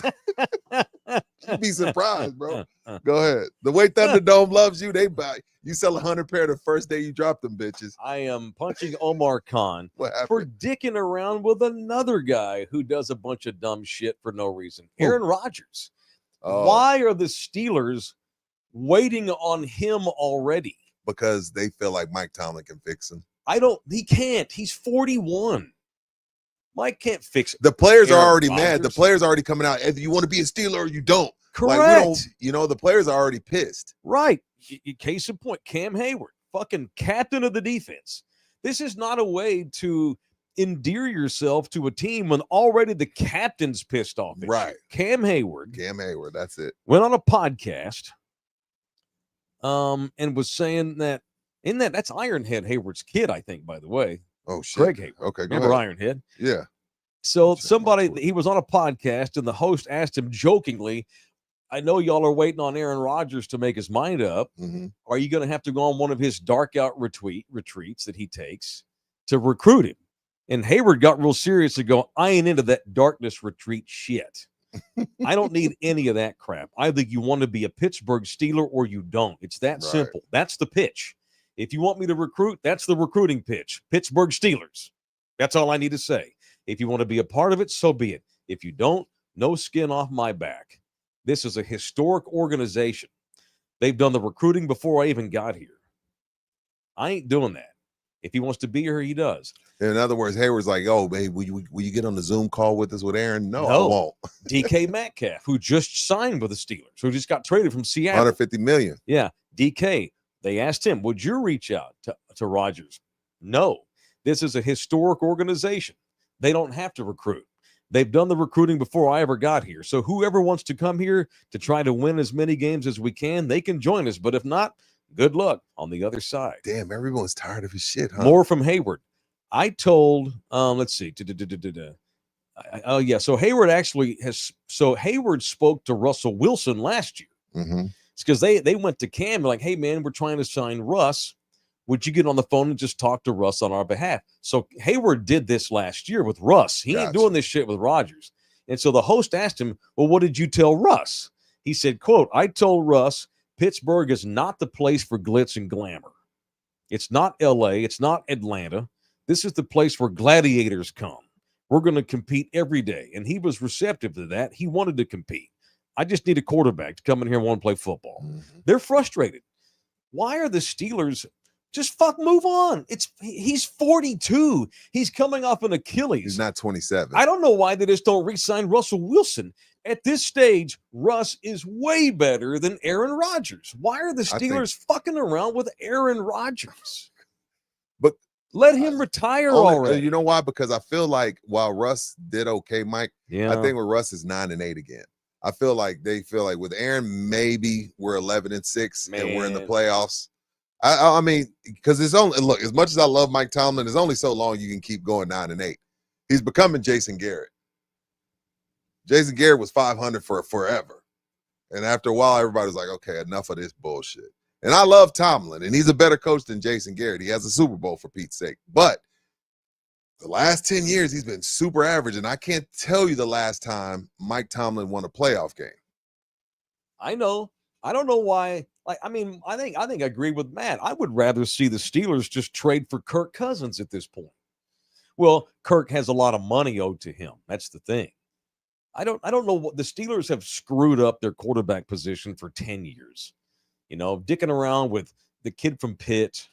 You'd be surprised, bro. Go ahead. The way Thunderdome loves you, they buy. You sell 100 pair the first day you drop them bitches. I am punching Omar Khan for dicking around with another guy who does a bunch of dumb shit for no reason. Aaron Rodgers. Why are the Steelers waiting on him already? Because they feel like Mike Tomlin can fix him. He can't. He's 41. Mike can't fix it. The players are already mad. The players are already coming out. Either you want to be a Steeler or you don't. Correct. Like, the players are already pissed. Right. Case in point, Cam Hayward, fucking captain of the defense. This is not a way to endear yourself to a team when already the captain's pissed off. Right. Cam Hayward, that's it. went on a podcast and was saying that's Ironhead Hayward's kid, I think, by the way. Oh, shit. Greg Hayward. Okay, remember Ironhead? Yeah. So he was on a podcast and the host asked him jokingly, I know y'all are waiting on Aaron Rodgers to make his mind up. Mm-hmm. Are you going to have to go on one of his dark out retreats that he takes to recruit him? And Hayward got real serious and go, I ain't into that darkness retreat shit. I don't need any of that crap. Either you want to be a Pittsburgh Steeler or you don't. It's that simple. That's the pitch. If you want me to recruit, that's the recruiting pitch. Pittsburgh Steelers. That's all I need to say. If you want to be a part of it, so be it. If you don't, no skin off my back. This is a historic organization. They've done the recruiting before I even got here. I ain't doing that. If he wants to be here, he does. In other words, Hayward's like, oh, babe, will you get on the Zoom call with us with Aaron? No, I won't. DK Metcalf, who just signed with the Steelers, who just got traded from Seattle. $150 million. Yeah, DK. They asked him, would you reach out to Rodgers? No. This is a historic organization. They don't have to recruit. They've done the recruiting before I ever got here. So whoever wants to come here to try to win as many games as we can, they can join us. But if not, good luck on the other side. Damn, everyone's tired of his shit, huh? More from Hayward. I told, let's see. Oh, yeah. So Hayward actually has, Hayward spoke to Russell Wilson last year. Mm-hmm. It's because they went to Cam like, hey, man, we're trying to sign Russ. Would you get on the phone and just talk to Russ on our behalf? So Hayward did this last year with Russ. He ain't doing this shit with Rodgers. And so the host asked him, well, what did you tell Russ? He said, quote, I told Russ Pittsburgh is not the place for glitz and glamour. It's not L.A. It's not Atlanta. This is the place where gladiators come. We're going to compete every day. And he was receptive to that. He wanted to compete. I just need a quarterback to come in here and want to play football. Mm-hmm. They're frustrated. Why are the Steelers just move on? He's 42. He's coming off an Achilles. He's not 27. I don't know why they just don't re-sign Russell Wilson. At this stage, Russ is way better than Aaron Rodgers. Why are the Steelers fucking around with Aaron Rodgers? But let him retire already. You know why? Because I feel like while Russ did okay, Mike, yeah. I think with Russ is 9-8 again. I feel like they feel like with Aaron, maybe we're 11-6 and we're in the playoffs. I mean, because it's only, look, as much as I love Mike Tomlin, there's only so long you can keep going 9-8. He's becoming Jason Garrett. Jason Garrett was 500 for forever. And after a while, everybody was like, okay, enough of this bullshit. And I love Tomlin, and he's a better coach than Jason Garrett. He has a Super Bowl, for Pete's sake. But the last 10 years, he's been super average, and I can't tell you the last time Mike Tomlin won a playoff game. I know. I don't know why. I think I agree with Matt. I would rather see the Steelers just trade for Kirk Cousins at this point. Well, Kirk has a lot of money owed to him. That's the thing. I don't know what the Steelers have screwed up their quarterback position for 10 years. You know, dicking around with the kid from Pitt,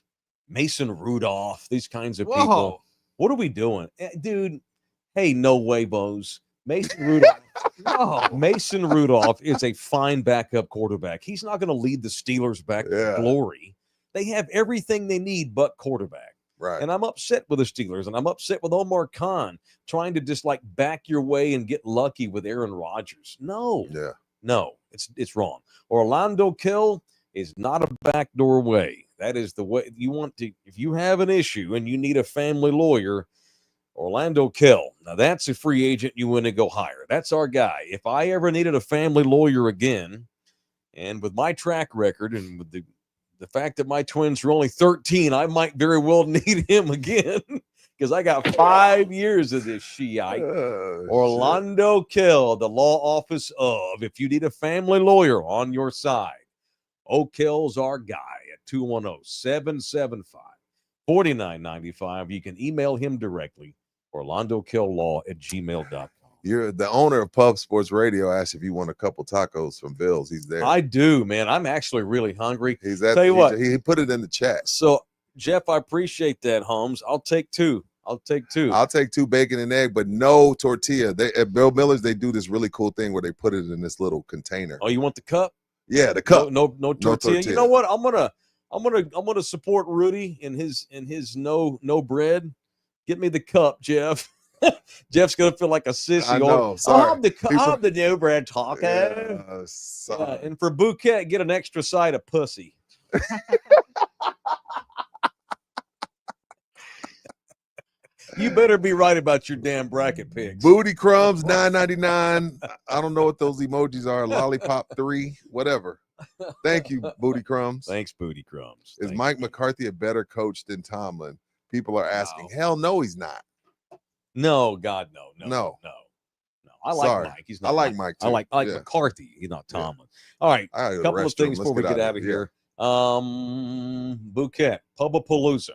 Mason Rudolph, these kinds of people. What are we doing? Dude, hey, no way, Bose. Mason Rudolph. Mason Rudolph is a fine backup quarterback. He's not going to lead the Steelers back to glory. They have everything they need but quarterback. Right. And I'm upset with the Steelers, and I'm upset with Omar Khan trying to just back your way and get lucky with Aaron Rodgers. No. Yeah. No, it's wrong. Orlando Kell is not a backdoor way. That is the way you want to. If you have an issue and you need a family lawyer, Orlando Kell. Now that's a free agent you want to go hire. That's our guy. If I ever needed a family lawyer again, and with my track record and with the fact that my twins are only 13, I might very well need him again because I got 5 years of this Shiite. Orlando Kell, the law office of, if you need a family lawyer on your side, O'Kell's our guy at 210-775-4995. You can email him directly, orlandokell.law@gmail.com. You're the owner of Pub Sports Radio. Asked if you want a couple tacos from Bill's. He's there. I do, man. I'm actually really hungry. He's at. Tell you what, he put it in the chat. So, Jeff, I appreciate that, Holmes. I'll take two. I'll take two bacon and egg, but no tortilla. They at Bill Miller's, they do this really cool thing where they put it in this little container. Oh, you want the cup? Yeah, the cup. No tortilla. You know what? I'm gonna support Rudy in his no bread. Get me the cup, Jeff. Jeff's gonna feel like a sissy. I know. Sorry. I'll have the no bread taco. Yeah, and for Bouquet, get an extra side of pussy. You better be right about your damn bracket picks. Booty crumbs, $9.99. I don't know what those emojis are. Lollipop 3, whatever. Thank you, Booty Crumbs. Thanks, Booty Crumbs. Is Mike McCarthy a better coach than Tomlin? People are asking. No. Hell no, he's not. No, God, no. I like Mike. He's not. I like Mike too. I like McCarthy. He's not Tomlin. All right, a couple of things before we get out of here. Bouquet, Pubapalooza.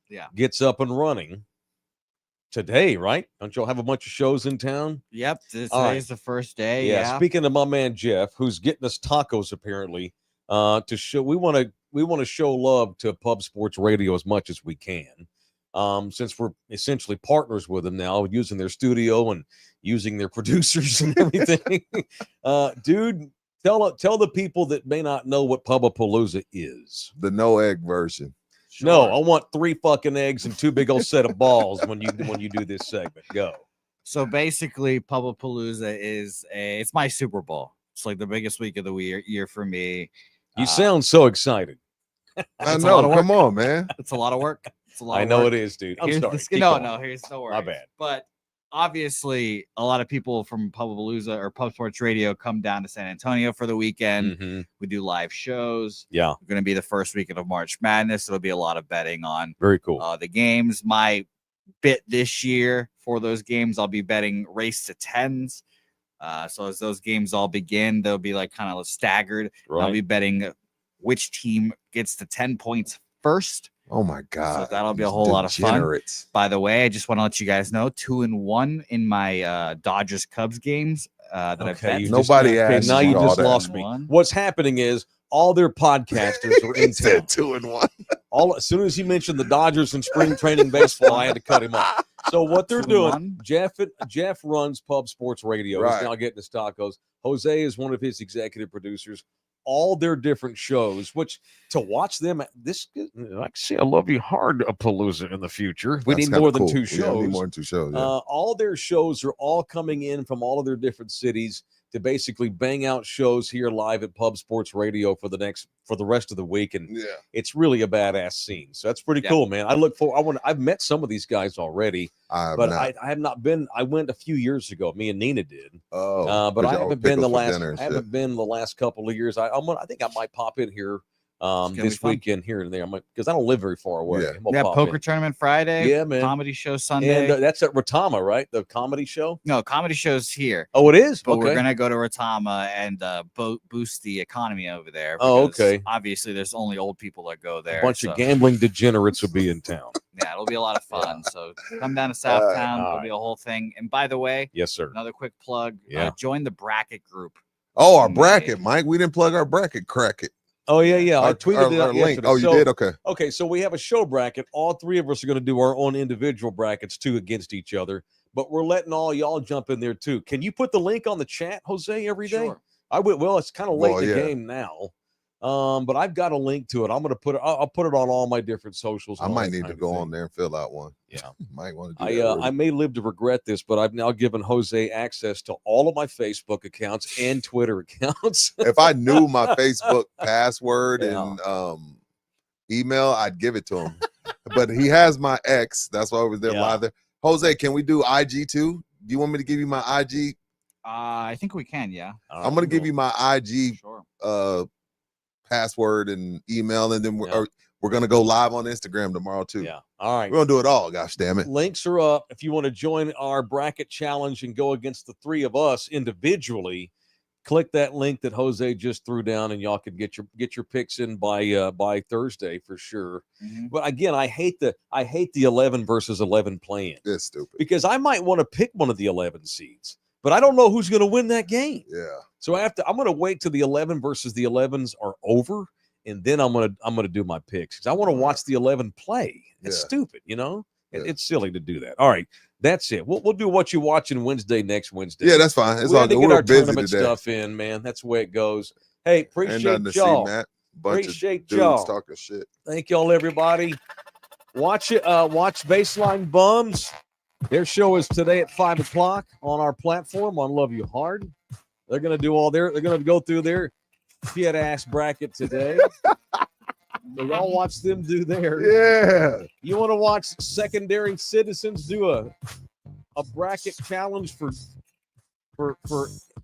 Yeah. Gets up and running today, right? Don't y'all have a bunch of shows in town? Yep. Today's the first day. Yeah. Speaking of my man Jeff, who's getting us tacos apparently, to show we want to show love to Pub Sports Radio as much as we can. Since we're essentially partners with them now, using their studio and using their producers and everything. Dude, tell the people that may not know what Pubapalooza is. The no egg version. Sure. No, I want 3 fucking eggs and 2 big old set of balls when you do this segment. Go. So basically, Palooza it's my Super Bowl. It's like the biggest week of the year for me. You sound so excited. I know. Come on, man. It's a lot of work. It's a lot. I know it is, dude. I'm sorry. Here's no worries. My bad. But obviously, a lot of people from Palooza or Pub Sports Radio come down to San Antonio for the weekend. Mm-hmm. We do live shows. Yeah, we're going to be the first weekend of March Madness. It'll be a lot of betting on very cool the games. My bit this year for those games, I'll be betting race to 10s. So as those games all begin, they'll be like kind of staggered. Right. I'll be betting which team gets to 10 points first. Oh my God. So that'll be a whole lot of fun. By the way, I just want to let you guys know 2-1 in my Dodgers Cubs games that I've bet. Nobody asked. Now you just lost me. What's happening is all their podcasters are in town. 2-1. As soon as he mentioned the Dodgers and spring training baseball, I had to cut him off. So what they're doing, Jeff runs Pub Sports Radio. Right. He's now getting his tacos. Jose is one of his executive producers. All their different shows, which to watch them, I see I Love You Hard a Palooza in the future. We need more than 2 shows. Yeah, we need more than 2 shows. Yeah. All their shows are all coming in from all of their different cities to basically bang out shows here live at Pub Sports Radio for the rest of the week, and it's really a badass scene. So that's pretty cool, man. I look forward. I've met some of these guys already, I have not been. I went a few years ago. Me and Nina did. But I haven't been the last couple of years. I think I might pop in here this weekend here and there. Because I don't live very far away. Yeah, poker tournament Friday. Yeah, man. Comedy show Sunday. And that's at Ratama, right? The comedy show. No, comedy show's here. Oh, it is. But we're gonna go to Ratama and boost the economy over there. Oh, okay. Obviously, there's only old people that go there. A bunch of gambling degenerates will be in town. Yeah, it'll be a lot of fun. So come down to Southtown. It'll be a whole thing. And by the way, yes, sir. Another quick plug. Yeah. Join the bracket group. Oh, our bracket, Mike. We didn't plug our bracket. Crack it. Oh, yeah. I tweeted our link. Oh, you did? Okay. Okay, so we have a show bracket. All 3 of us are going to do our own individual brackets, 2 against each other. But we're letting all y'all jump in there, too. Can you put the link on the chat, Jose, every day? Sure. I will. Well, it's kind of late in the game now. But I've got a link to it. I'm going to put it. I'll put it on all my different socials. I might need to go on there and fill out one. Yeah, might want to do that. I may live to regret this, but I've now given Jose access to all of my Facebook accounts and Twitter accounts. If I knew my Facebook password and email, I'd give it to him. But he has my ex. That's why I was there live there. Jose, can we do IG too? Do you want me to give you my IG? I think we can. Yeah. I'm going to give you my IG. Sure. Password and email, and then we're gonna go live on Instagram tomorrow too. Yeah, all right, we're gonna do it all. Gosh damn it! Links are up if you want to join our bracket challenge and go against the 3 of us individually. Click that link that Jose just threw down, and y'all can get your picks in by Thursday for sure. Mm-hmm. But again, I hate the 11 versus 11 play-in. It's stupid because I might want to pick one of the 11 seeds, but I don't know who's going to win that game. Yeah. So I'm going to wait till the 11 versus the 11s are over, and then I'm going to do my picks because I want to watch the 11 play. It's stupid, you know. It's silly to do that. All right, that's it. We'll do what you watching next Wednesday. Yeah, that's fine. We had to get our tournament stuff in, man. That's the way it goes. Hey, appreciate y'all. Appreciate y'all talking shit. Thank y'all, everybody. Watch it. Watch Baseline Bums. Their show is today at 5:00 on our platform on Love You Hard. They're going to do they're going to go through their shit ass bracket today. So y'all watch them do theirs. Yeah. You want to watch Secondary Citizens do a bracket challenge for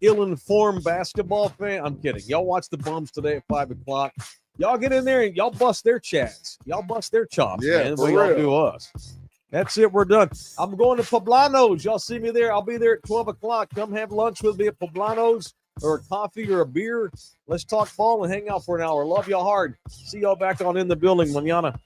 ill-informed basketball fan? I'm kidding. Y'all watch the Bums today at 5:00. Y'all get in there and y'all bust their chats. Y'all bust their chops, man. The way y'all do us. That's it. We're done. I'm going to Poblanos. Y'all see me there. I'll be there at 12:00. Come have lunch with me at Poblanos or a coffee or a beer. Let's talk ball and hang out for an hour. Love y'all hard. See y'all back on In the Building mañana.